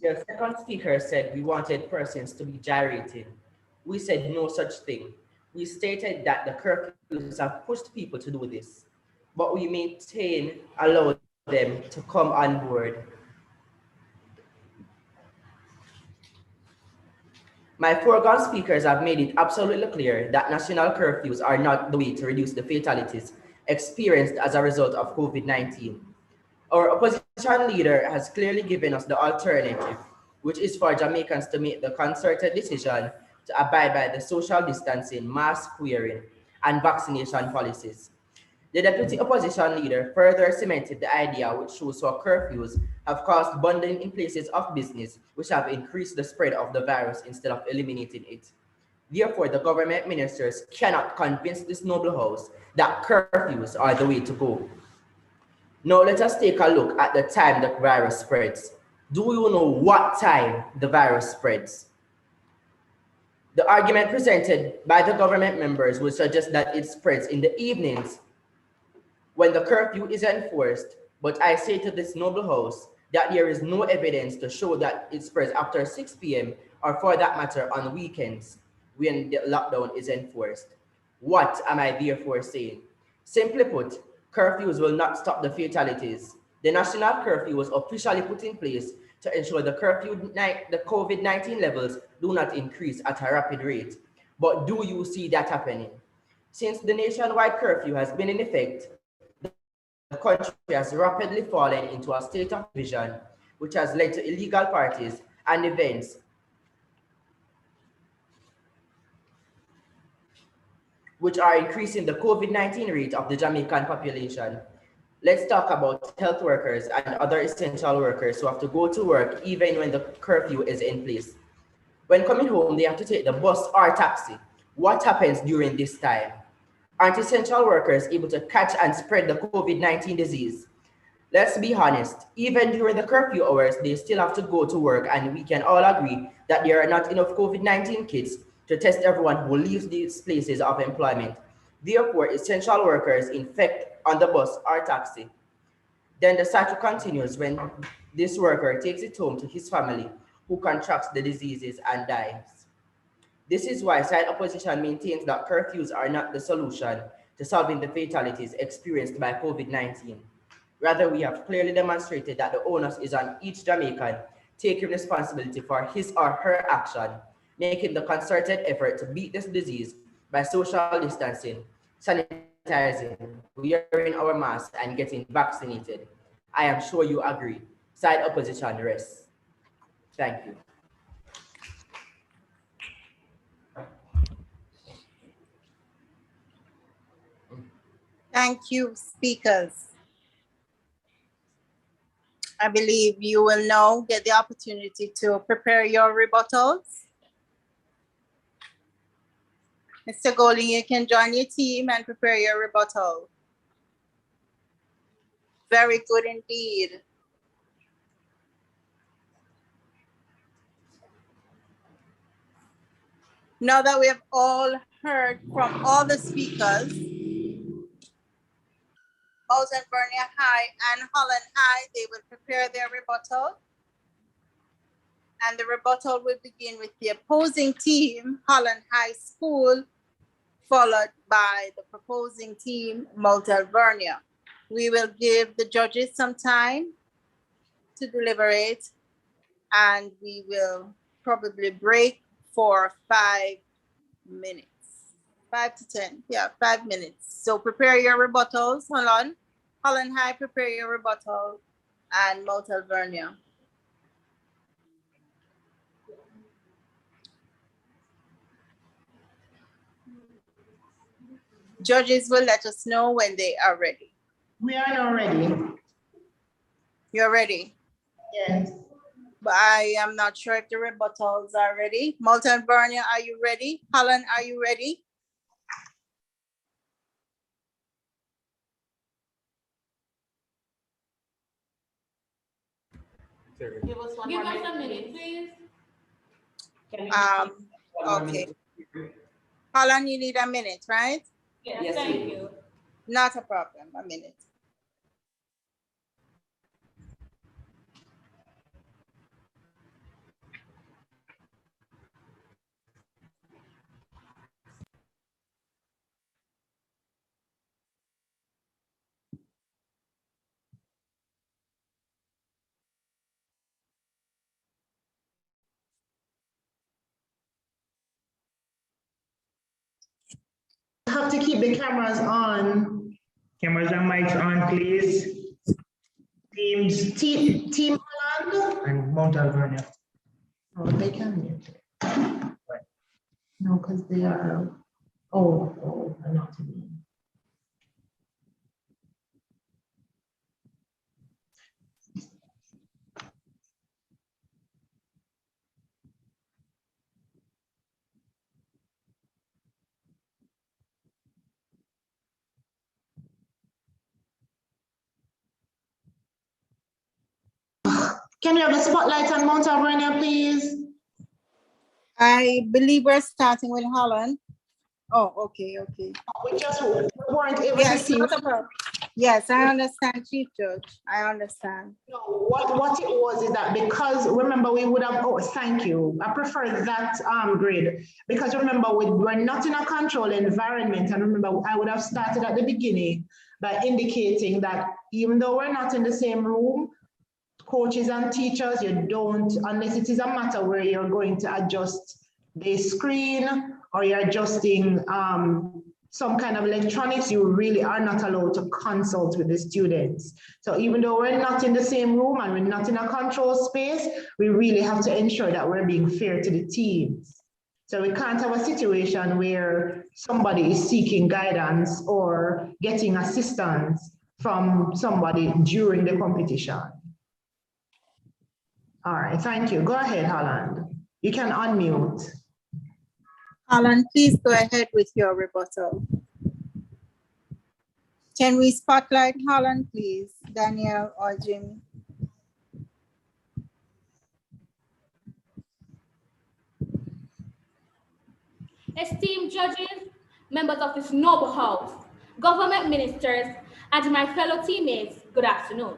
The second speaker said we wanted persons to be gyrating. We said no such thing. We stated that the curfews have pushed people to do this, but we allowed them to come on board. My foregone speakers have made it absolutely clear that national curfews are not the way to reduce the fatalities experienced as a result of COVID-19. Our opposition leader has clearly given us the alternative, which is for Jamaicans to make the concerted decision to abide by the social distancing, mask wearing, and vaccination policies. The deputy opposition leader further cemented the idea which shows how curfews have caused bundling in places of business, which have increased the spread of the virus instead of eliminating it. Therefore, the government ministers cannot convince this noble house that curfews are the way to go. Now let us take a look at the time the virus spreads. Do you know what time the virus spreads? The argument presented by the government members would suggest that it spreads in the evenings when the curfew is enforced, but I say to this noble house that there is no evidence to show that it spreads after 6 p.m. or for that matter on weekends when the lockdown is enforced. What am I therefore saying? Simply put, curfews will not stop the fatalities. The national curfew was officially put in place to ensure the COVID-19 levels do not increase at a rapid rate. But do you see that happening? Since the nationwide curfew has been in effect, the country has rapidly fallen into a state of division, which has led to illegal parties and events which are increasing the COVID-19 rate of the Jamaican population. Let's talk about health workers and other essential workers who have to go to work even when the curfew is in place. When coming home, they have to take the bus or taxi. What happens during this time? Aren't essential workers able to catch and spread the COVID-19 disease? Let's be honest, even during the curfew hours, they still have to go to work, and we can all agree that there are not enough COVID-19 kits to test everyone who leaves these places of employment. Therefore, essential workers infect on the bus or taxi. Then the cycle continues when this worker takes it home to his family, who contracts the diseases and dies. This is why side opposition maintains that curfews are not the solution to solving the fatalities experienced by COVID-19. Rather, we have clearly demonstrated that the onus is on each Jamaican taking responsibility for his or her action, making the concerted effort to beat this disease by social distancing, sanitizing, wearing our masks, and getting vaccinated. I am sure you agree. Side opposition rests. Thank you. Thank you, speakers. I believe you will now get the opportunity to prepare your rebuttals. Mr. Golding, you can join your team and prepare your rebuttal. Very good indeed. Now that we have all heard from all the speakers, Alvernia High and Holland High, they will prepare their rebuttal. And the rebuttal will begin with the opposing team, Holland High School, followed by the proposing team, Alvernia. We will give the judges some time to deliberate, and we will probably break for 5 minutes. 5 to 10, yeah, 5 minutes. So prepare your rebuttals, Holland High, prepare your rebuttal, and Alvernia. Judges will let us know when they are ready. We are now ready. You're ready? Yes. But I am not sure if the rebuttals are ready. Alvernia, are you ready? Holland, are you ready? Give us a minute, please. Okay. Holland, you need a minute, right? Yes, thank you. Not a problem, a minute. Have to keep the cameras on. Cameras and mics on, please. Team Holland. And Mount Alvernia. Oh, they can mute. No, because they are. Oh, not to me. Can we have the spotlight on Mount Alvernia, please? I believe we're starting with Holland. Oh, okay. We weren't able to Yes, see. not a problem. Yes, I understand, Chief Judge. I understand. No, what it was is that because remember we would have, oh, thank you. I prefer that grid because remember we're not in a controlled environment, and remember I would have started at the beginning by indicating that even though we're not in the same room, coaches and teachers, you don't, unless it is a matter where you're going to adjust the screen or you're adjusting some kind of electronics, you really are not allowed to consult with the students. So even though we're not in the same room and we're not in a control space, we really have to ensure that we're being fair to the teams. So we can't have a situation where somebody is seeking guidance or getting assistance from somebody during the competition. All right, thank you. Go ahead, Holland. You can unmute. Holland, please go ahead with your rebuttal. Can we spotlight Holland, please? Daniel or Jimmy? Esteemed judges, members of this noble house, government ministers, and my fellow teammates, good afternoon.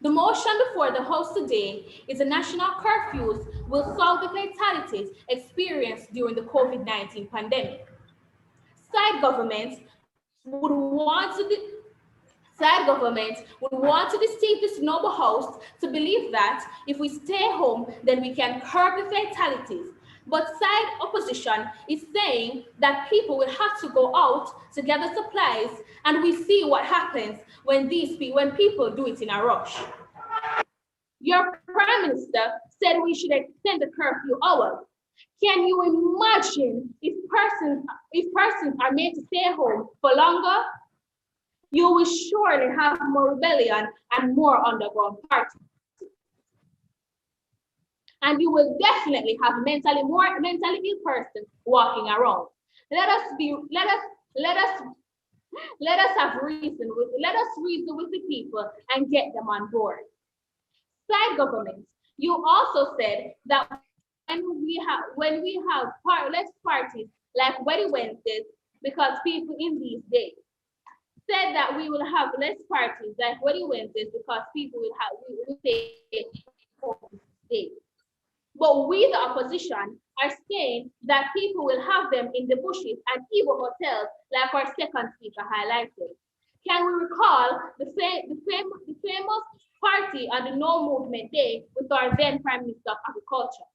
The motion before the House today is a national curfews will solve the fatalities experienced during the COVID-19 pandemic. Side governments would want to deceive this noble house to believe that if we stay home, then we can curb the fatalities. But side opposition is saying that people will have to go out to gather supplies, and we see what happens when people do it in a rush. Your Prime Minister said we should extend the curfew hours. Can you imagine if persons are made to stay home for longer? You will surely have more rebellion and more underground parties. And you will definitely have mentally ill persons walking around. Let us reason with the people and get them on board. Side governments, you also said that when we have less parties like Wedding Wednesdays, because people in these days said that we will have less parties like Wedding Wednesdays because people will stay home days. But we, the opposition, are saying that people will have them in the bushes and even hotels, like our second speaker highlighted. Can we recall the famous party on the No Movement Day with our then Prime Minister of Agriculture?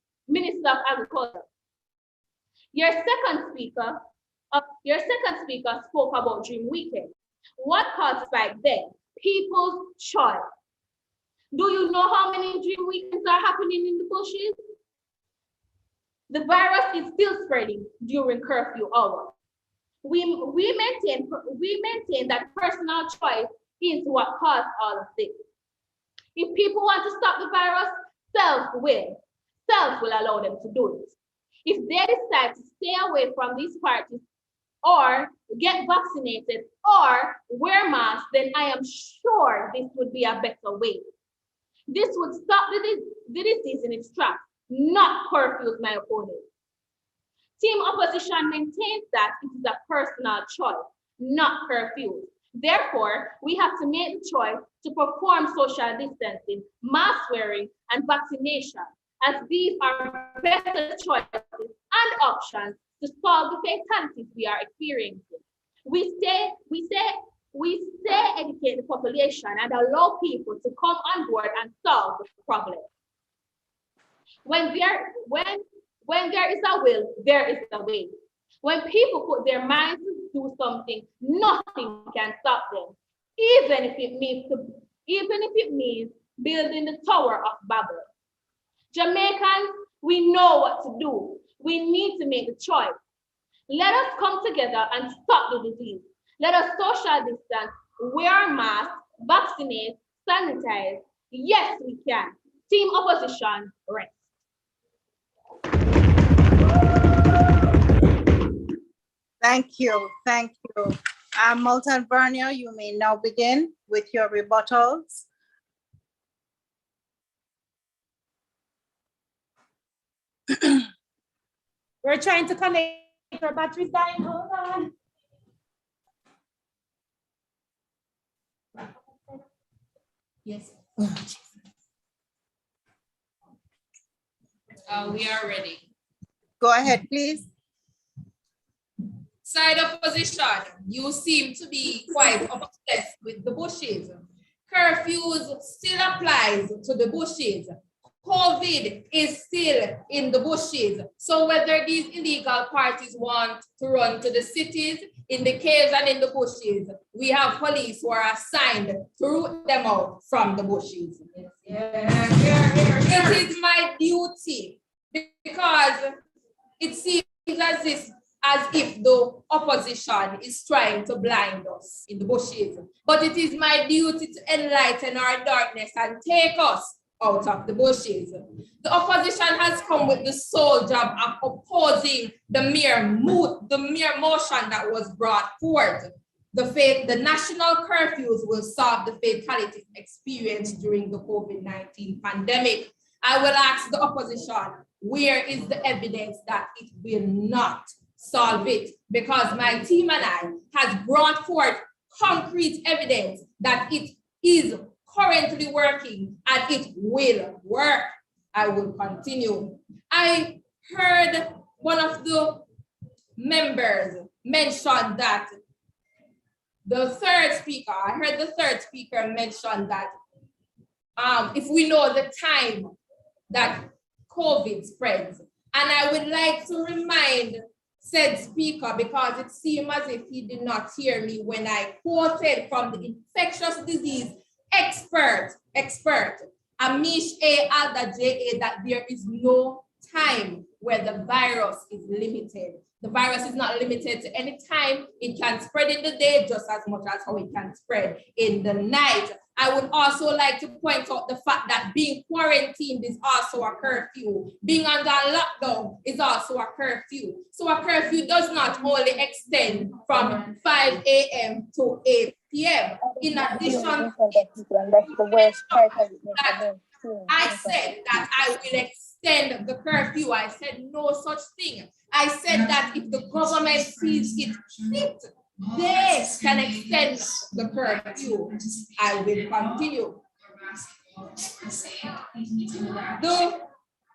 Your second speaker spoke about Dream Weekend. What caused back then? People's choice. Do you know how many Dream Weekends are happening in the bushes? The virus is still spreading during curfew hours. We maintain that personal choice is what caused all of this. If people want to stop the virus, self will allow them to do it. If they decide to stay away from these parties or get vaccinated or wear masks, then I am sure this would be a better way. This would stop the disease in its tracks, not curfews, my opponent. Team opposition maintains that it is a personal choice, not curfews. Therefore, we have to make the choice to perform social distancing, mask wearing, and vaccination, as these are better choices and options to solve the fatalities we are experiencing. We say educate the population and allow people to come on board and solve the problem. When there is a will, there is a way. When people put their minds to do something, nothing can stop them, even if it means building the Tower of Babel. Jamaicans, we know what to do. We need to make the choice. Let us come together and stop the disease. Let us social distance, wear masks, vaccinate, sanitize. Yes, we can. Team opposition, rest. Thank you. Malta Alvernia, you may now begin with your rebuttals. We're trying to connect. Our battery's dying. Hold on. Yes. We are ready. Go ahead, please. Side opposition, you seem to be quite obsessed with the bushes. Curfews still applies to the bushes. COVID is still in the bushes. So whether these illegal parties want to run to the cities, in the caves and in the bushes, we have police who are assigned to root them out from the bushes. It is my duty because it seems as if the opposition is trying to blind us in the bushes. But it is my duty to enlighten our darkness and take us out of the bushes. The opposition has come with the sole job of opposing the mere motion that was brought forth. The national curfews will solve the fatalities experienced during the COVID-19 pandemic. I will ask the opposition, where is the evidence that it will not solve it? Because my team and I has brought forth concrete evidence that it is currently working and it will work. I will continue. I heard one of the members mention that the third speaker mentioned that if we know the time that COVID spreads. And I would like to remind said speaker, because it seemed as if he did not hear me when I quoted from the infectious disease expert, Amish A. Alda J.A., that there is no time where the virus is limited. The virus is not limited to any time. It can spread in the day just as much as how it can spread in the night. I would also like to point out the fact that being quarantined is also a curfew. Being under lockdown is also a curfew. So a curfew does not only extend from 5 a.m. to 8 p.m. In addition, I said that I will extend the curfew. I said no such thing. I said that if the government sees it fit, they can extend the curfew. I will continue. The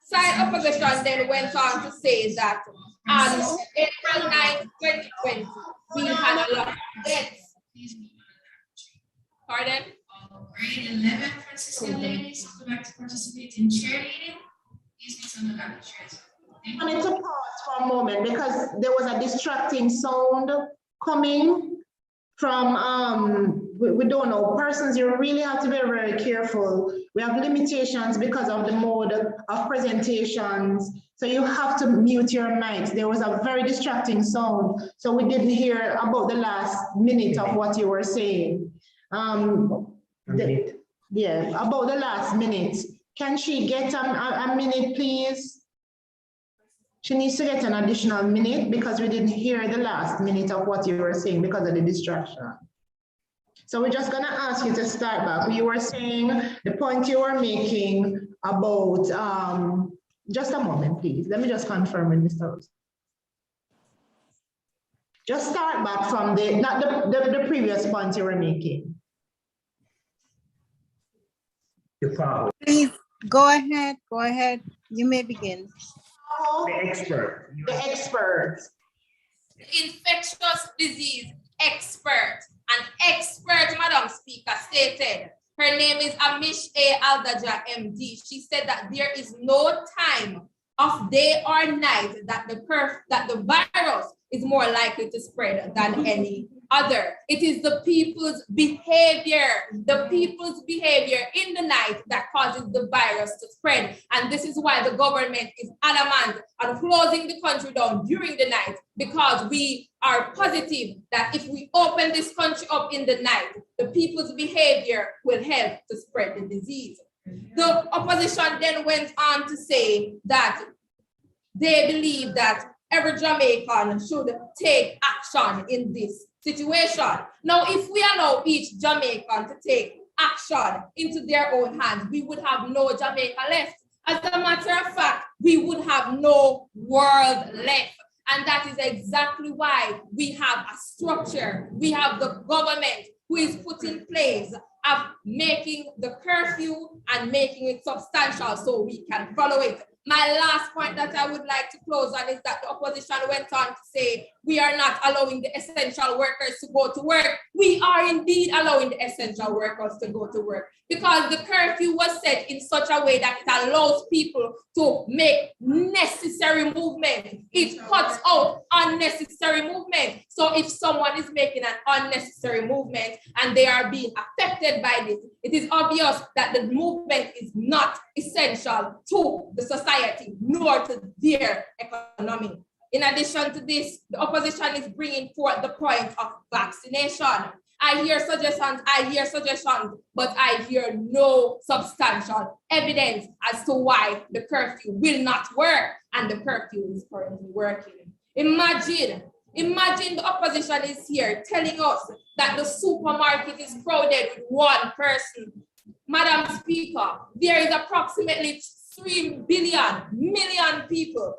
side opposition then went on to say that on April 9, 2020, we had a lot of deaths. Pardon? Grade 11 Franciscan ladies who would like to participate in cheerleading. Please be on the back of chairs. I need to pause for a moment because there was a distracting sound coming from, we don't know, persons. You really have to be very careful. We have limitations because of the mode of presentations. So you have to mute your mics. There was a very distracting sound. So we didn't hear about the last minute of what you were saying. About the last minute. Can she get a minute, please? She needs to get an additional minute because we didn't hear the last minute of what you were saying because of the distraction. So we're just gonna ask you to start back. You were saying the point you were making about, just a moment, please. Let me just confirm with Mr. Rose. Just start back from not the previous point you were making. Please, go ahead. You may begin. The expert. The expert. Infectious disease expert. An expert, Madam Speaker, stated, her name is Amish A. Aldaja, MD. She said that there is no time of day or night that the virus is more likely to spread than any other. It is the people's behavior in the night that causes the virus to spread. And this is why the government is adamant on closing the country down during the night, because we are positive that if we open this country up in the night, the people's behavior will help to spread the disease. The opposition then went on to say that they believe that every Jamaican should take action in this situation. Now, if we allow each Jamaican to take action into their own hands, we would have no Jamaica left. As a matter of fact, we would have no world left. And that is exactly why we have a structure. We have the government who is put in place of making the curfew and making it substantial so we can follow it. My last point that I would like to close on is that the opposition went on to say we are not allowing the essential workers to go to work. We are indeed allowing the essential workers to go to work because the curfew was set in such a way that it allows people to make necessary movement. It cuts out unnecessary movement. So if someone is making an unnecessary movement and they are being affected by this, it is obvious that the movement is not essential to the society nor to their economy. In addition to this, the opposition is bringing forth the point of vaccination. I hear suggestions, but I hear no substantial evidence as to why the curfew will not work, and the curfew is currently working. Imagine the opposition is here telling us that the supermarket is crowded with one person. Madam Speaker, there is approximately 3 million people,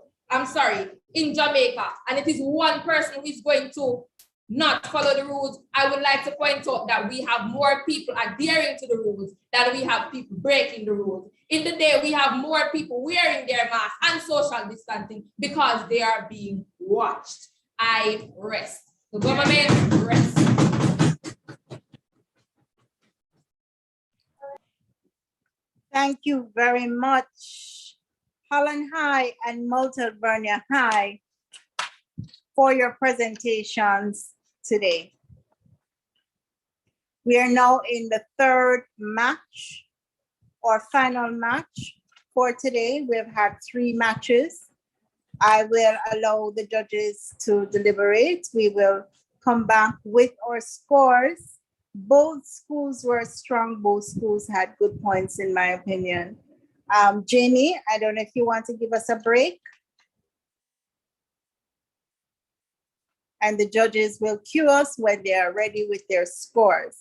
in Jamaica, and it is one person who is going to not follow the rules. I would like to point out that we have more people adhering to the rules than we have people breaking the rules. In the day, we have more people wearing their masks and social distancing because they are being watched. I rest. The government rests. Thank you very much, Holland High and Alvernia High, for your presentations today. We are now in the third match or final match for today. We've had 3 matches. I will allow the judges to deliberate. We will come back with our scores. Both schools were strong. Both schools had good points, in my opinion. Jamie, I don't know if you want to give us a break. And the judges will cue us when they are ready with their scores.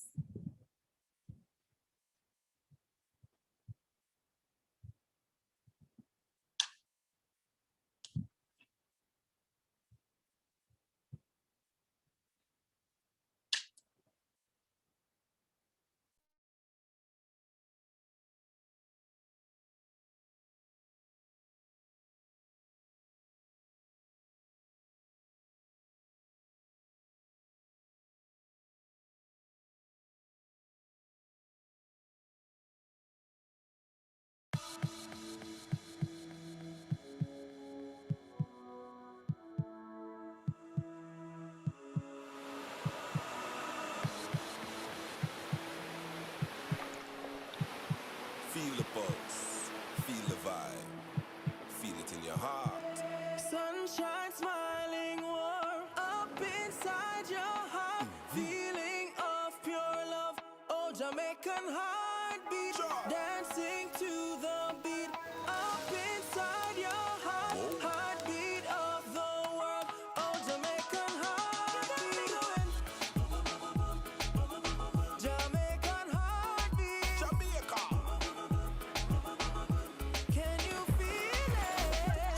Feel the pulse, feel the vibe, feel it in your heart. Sunshine smiling warm up inside your heart. Feeling of pure love, oh Jamaican heartbeat. Dancing to the beat up inside your heart. Heartbeat of the world, oh Jamaican heartbeat. Jamaican heartbeat. Jamaica. Can you feel it?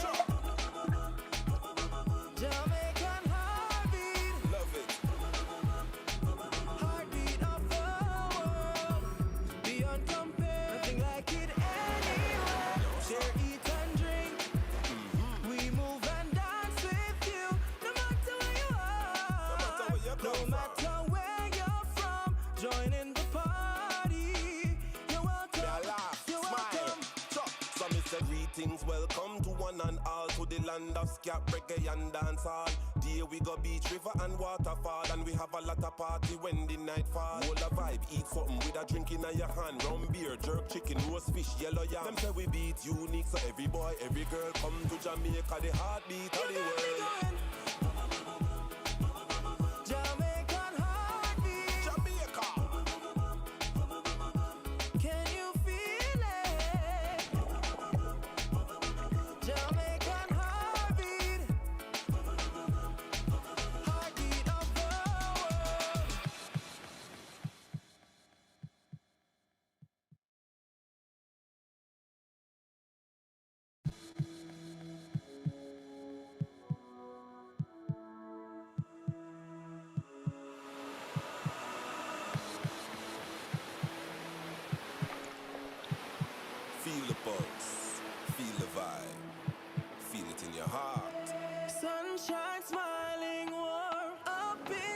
Jamaican heartbeat. Love it. Heartbeat of the world. Beyond compare. Nothing like it anywhere. Share, eat and drink. We move and dance with you. No matter where you are. No matter where you're from. Join in the party. You're welcome. You're welcome. So me say greetings, welcome to one and all, to the land of scat, reggae and dancehall. There we go beach, river and waterfall, and we have a lot of party when the night fall. Hold a vibe, eat something with a drink in your hand, rum beer, jerk chicken, roast fish, yellow yam. Them say we beat unique, so every boy, every girl come to Jamaica, the heartbeat of the world.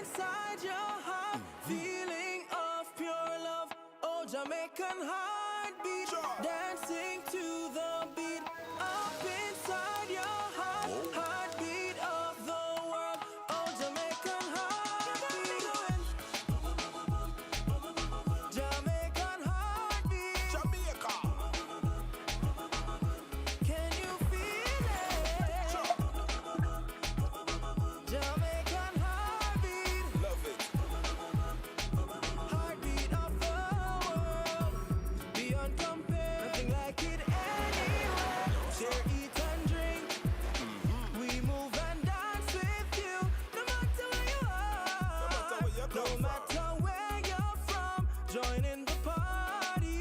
inside your heart, feeling of pure love. Oh, Jamaican heartbeat, dancing to the beat. Up inside your heart, heartbeat of the world. Oh, Jamaican heartbeat. Jamaican heartbeat. Jamaica. Can you feel it? Jamaican heartbeat. Love it. Heartbeat of the world. Beyond compare. Nothing like it anywhere. Share, eat and drink. We move and dance with you. No matter where you are. No matter where you're from. Join in the party.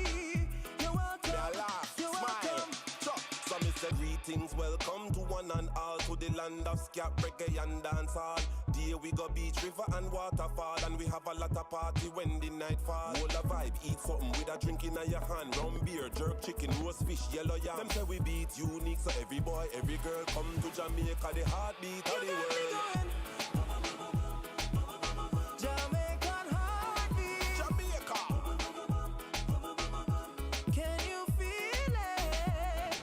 You're welcome. Yeah, laugh, You're smile. welcome. Chop. So me say greetings, welcome to one and all, to the land of scat, reggae and dancehall. There we go beach, river and waterfall, and we have a lot of party when the night fall. Hold a vibe, eat something with a drink in your hand. Rum beer, jerk chicken, roast fish, yellow yam. Them say we beat unique, so every boy, every girl come to Jamaica, the heartbeat of the world. Jamaican heartbeat. Jamaica. Can you feel it?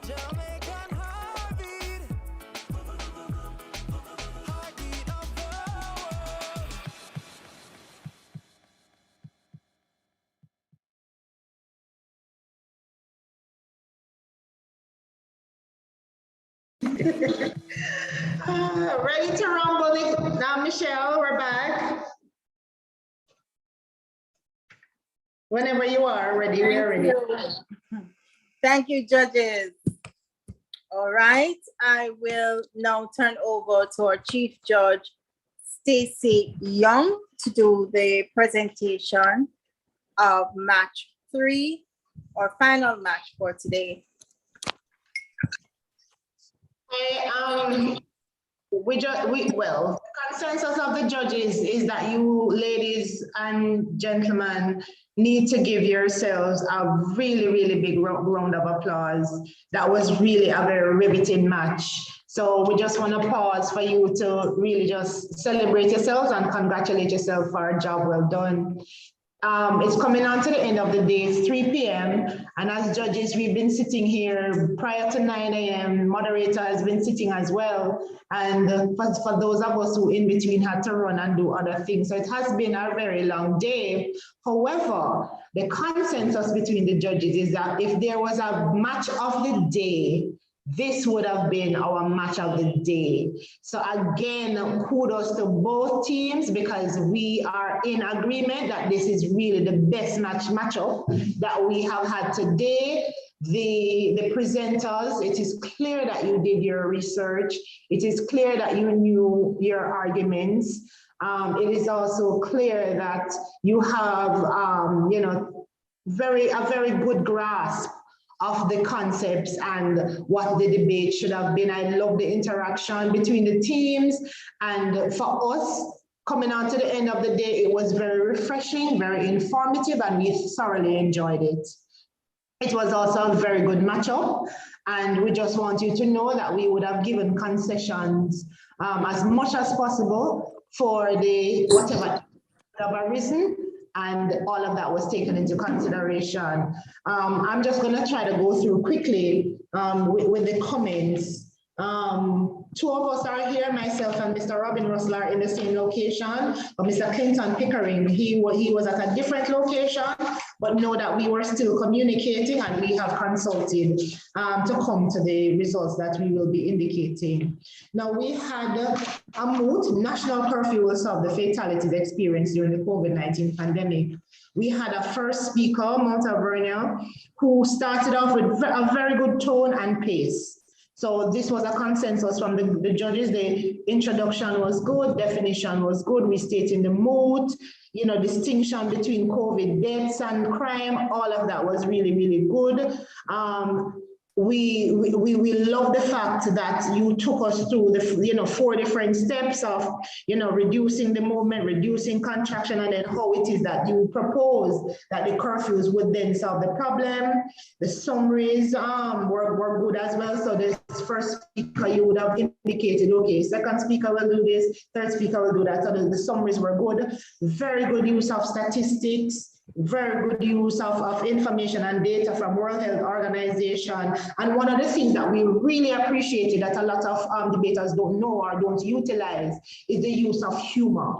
Jamaican heartbeat. Heartbeat of the world. Ready to rumble now, Michelle, we're back. Whenever you are ready, we're ready. Thank you, judges. All right, I will now turn over to our Chief Judge, Stacey Young, to do the presentation of match 3, our final match for today. Okay, well, the consensus of the judges is that you ladies and gentlemen need to give yourselves a really, really big round of applause. That was really a very riveting match. So we just want to pause for you to really just celebrate yourselves and congratulate yourself for a job well done. It's coming on to the end of the day, it's 3 p.m. And as judges, we've been sitting here prior to 9 a.m. Moderator has been sitting as well. And for those of us who in between had to run and do other things. So it has been a very long day. However, the consensus between the judges is that if there was a match of the day, this would have been our match of the day. So again, kudos to both teams because we are in agreement that this is really the best matchup that we have had today. The presenters, it is clear that you did your research. It is clear that you knew your arguments. It is also clear that you have, a very good grasp of the concepts and what the debate should have been. I love the interaction between the teams, and for us, coming on to the end of the day, it was very refreshing, very informative, and we thoroughly enjoyed it. It was also a very good matchup, and we just want you to know that we would have given concessions as much as possible for the whatever have arisen, and all of that was taken into consideration. I'm just going to try to go through quickly with the comments. Two of us are here, myself and Mr. Robin Russell are in the same location, but Mr. Clinton Pickering, he was at a different location, but know that we were still communicating and we have consulted to come to the results that we will be indicating. Now we had a moot, national curfew will solve the fatalities experienced during the COVID-19 pandemic. We had a first speaker, Alvernia, who started off with a very good tone and pace. So this was a consensus from the judges. The introduction was good, definition was good. We state in the mood, distinction between COVID deaths and crime, all of that was really, really good. we love the fact that you took us through the 4 different steps of reducing the movement, reducing contraction, and then how it is that you propose that the curfews would then solve the problem. The summaries were good as well. So the first speaker, you would have indicated, okay, second speaker will do this, third speaker will do that. So the summaries were good. Very good use of statistics. Very good use of information and data from World Health Organization. And one of the things that we really appreciated that a lot of debaters don't know or don't utilize is the use of humor.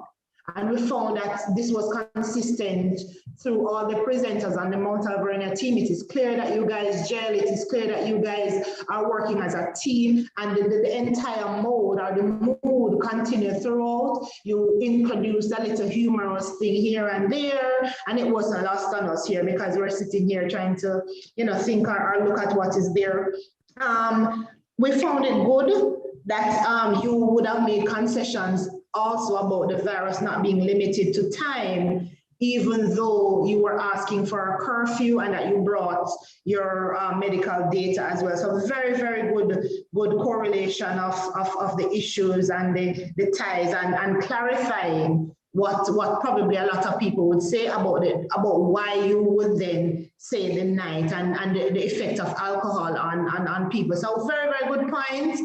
And we found that this was consistent through all the presenters on the Mount Alvernia team. It is clear that you guys gel. It is clear that you guys are working as a team, and the entire mode or the mood continued throughout. You introduced a little humorous thing here and there, and it wasn't lost on us here because we're sitting here trying to, think or look at what is there. We found it good that you would have made concessions also about the virus not being limited to time, even though you were asking for a curfew and that you brought your medical data as well. So very, very good correlation of the issues and the ties and clarifying what probably a lot of people would say about why you would then say the night and the effect of alcohol on people. So very, very good points.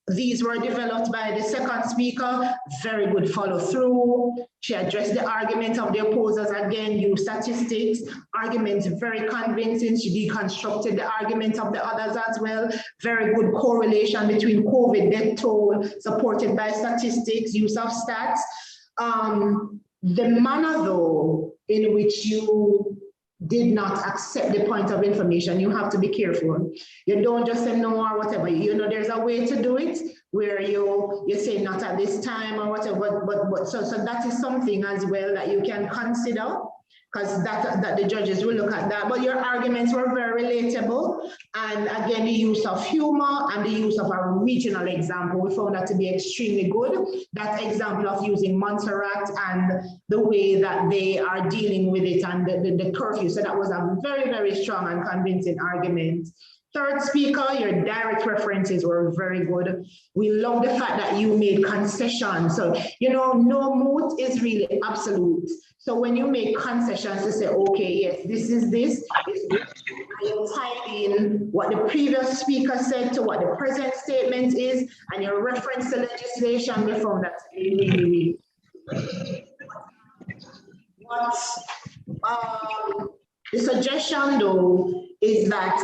These were developed by the second speaker, very good follow through. She addressed the argument of the opposers again, used statistics, arguments very convincing. She deconstructed the argument of the others as well. Very good correlation between COVID death toll supported by statistics, use of stats. The manner though, in which you did not accept the point of information, you have to be careful. You don't just say no or whatever. There's a way to do it where you say not at this time or whatever. But so that is something as well that you can consider, because that the judges will look at that. But your arguments were very relatable, and again, the use of humor and the use of a regional example, we found that to be extremely good. That example of using Montserrat and the way that they are dealing with it and the curfew. So that was a very, very strong and convincing argument. Third speaker, your direct references were very good. We love the fact that you made concessions. So, no moot is really absolute. So when you make concessions to say, okay, yes, this is this, and you tie in what the previous speaker said to what the present statement is, and you reference the legislation, we found that really, the suggestion though is that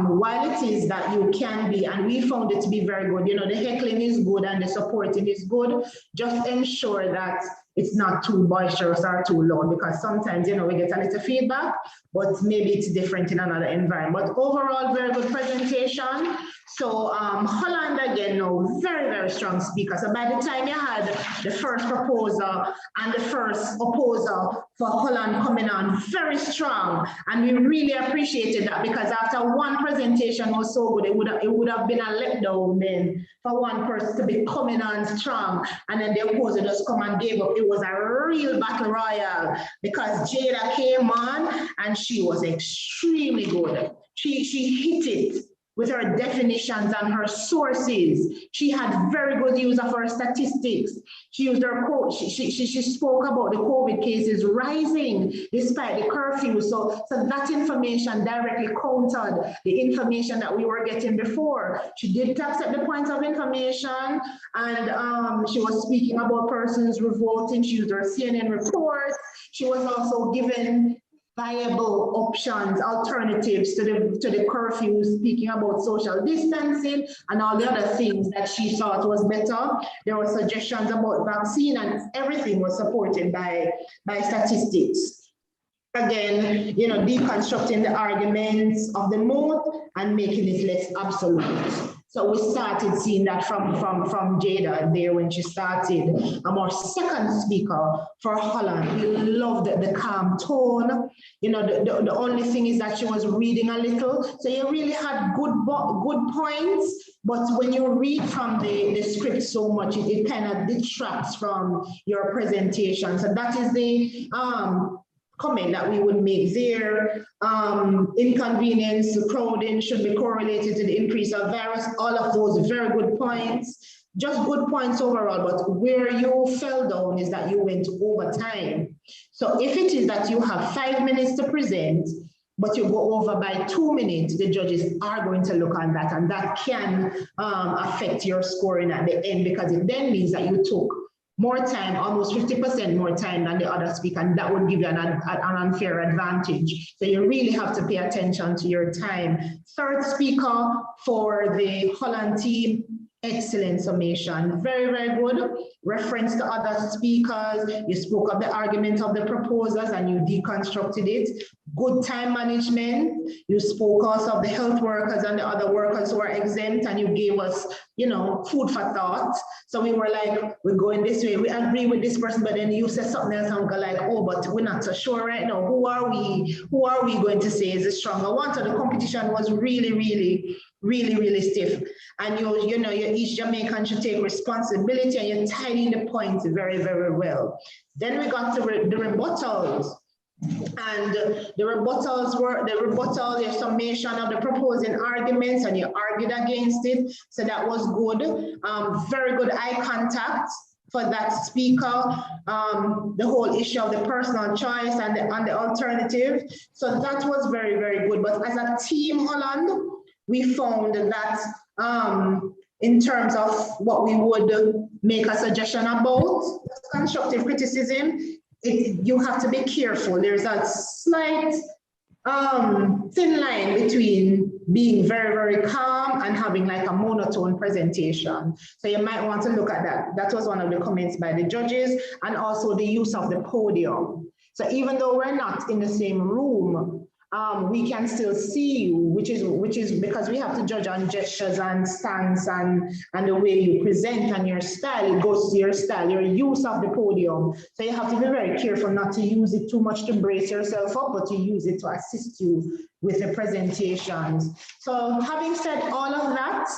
while it is that you can be, and we found it to be very good, the heckling is good and the supporting is good, just ensure that it's not too boisterous or too loud, because sometimes, we get a little feedback, but maybe it's different in another environment. But overall, very good presentation. So Holland, again, very, very strong speaker. So by the time you had the first proposer and the first opposer for Holland coming on, very strong. And we really appreciated that, because after one presentation was so good, it would have been a letdown then for one person to be coming on strong, and then the opposer just come and gave up. It was a real battle royal, because Jada came on and she was extremely good. She hit it with her definitions and her sources. She had very good use of her statistics. She used her quote. She spoke about the COVID cases rising despite the curfew. So that information directly countered the information that we were getting before. She did accept the points of information, and she was speaking about persons revolting. She used her CNN reports. She was also given viable options, alternatives to the curfew, speaking about social distancing and all the other things that she thought was better. There were suggestions about vaccine, and everything was supported by statistics. Again, deconstructing the arguments of the mood and making it less absolute. So we started seeing that from Jada there when she started. Our second speaker for Holland, we loved the calm tone. The only thing is that she was reading a little. So you really had good points, but when you read from the script so much, it kind of detracts from your presentation. So that is the comment that we would make there. Inconvenience, crowding should be correlated to the increase of virus. All of those very good points. Just good points overall, but where you fell down is that you went over time. So if it is that you have 5 minutes to present, but you go over by 2 minutes, the judges are going to look on that, and that can affect your scoring at the end, because it then means that you took more time, almost 50% more time than the other speaker, and that would give you an unfair advantage. So you really have to pay attention to your time. Third speaker for the Holland team, excellent summation, very, very good. Reference to other speakers, you spoke of the argument of the proposers and you deconstructed it. Good time management, you spoke also of the health workers and the other workers who are exempt, and you gave us, you know, food for thought. So we were like, we're going this way, we agree with this person, but then you said something else and we go like, oh, but we're not so sure right now. Who are we going to say is the stronger one? So the competition was really stiff, and you know, each Jamaican should take responsibility, and you're tidying the points very, very well. Then we got to the rebuttals, and the rebuttals were your summation of the proposing arguments, and you argued against it, so that was good. Very good eye contact for that speaker, the whole issue of the personal choice and the alternative, so that was very, very good. But as a team, Holland, we found that in terms of what we would make a suggestion about constructive criticism, you have to be careful. There's a slight thin line between being very, very calm and having like a monotone presentation. So you might want to look at that. That was one of the comments by the judges, and also the use of the podium. So even though we're not in the same room, we can still see you, which is because we have to judge on gestures and stance and the way you present and your style. It goes to your style, your use of the podium. So you have to be very careful not to use it too much to brace yourself up, but to use it to assist you with the presentations. So having said all of that,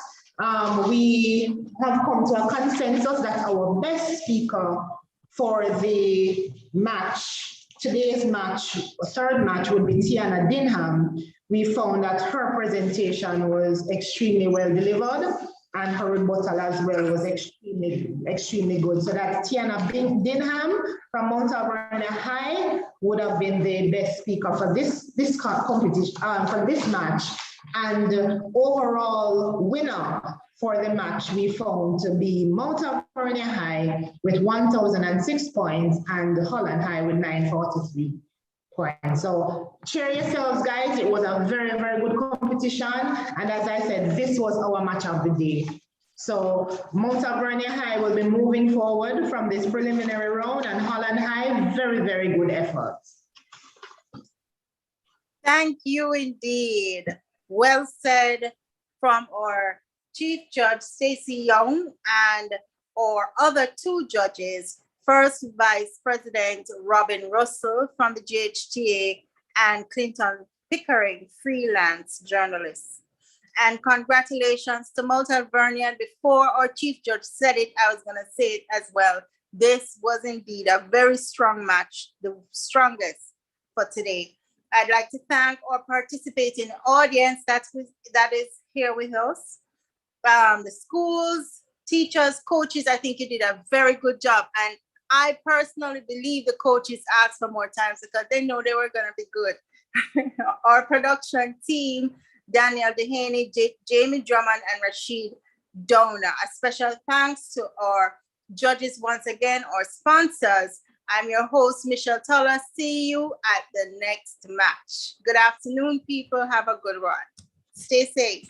we have come to a consensus that our best speaker for the match, today's match, third match, would be Tiana Dinham. We found that her presentation was extremely well delivered, and her rebuttal as well was extremely good. So that Tiana Dinham from Mount Alvernia High would have been the best speaker for this competition, for this match. And overall winner for the match we found to be Mount Alvernia High with 1,006 points and Holland High with 943 points. So cheer yourselves, guys. It was a very, very good competition. And as I said, this was our match of the day. So Mount Alvernia High will be moving forward from this preliminary round, and Holland High, very, very good efforts. Thank you indeed. Well said from our Chief Judge Stacey Young and our other two judges, First Vice President Robin Russell from the GHTA and Clinton Pickering, freelance journalist. And congratulations to Mount Alvernia. Before our Chief Judge said it, I was going to say it as well. This was indeed a very strong match, the strongest for today. I'd like to thank our participating audience that is here with us. The schools, teachers, coaches, I think you did a very good job. And I personally believe the coaches asked for more time because they know they were going to be good. Our production team, Daniel Dehaney, Jamie Drummond, and Rashid Dona. A special thanks to our judges once again, our sponsors. I'm your host, Michelle Toller. See you at the next match. Good afternoon, people. Have a good one. Stay safe.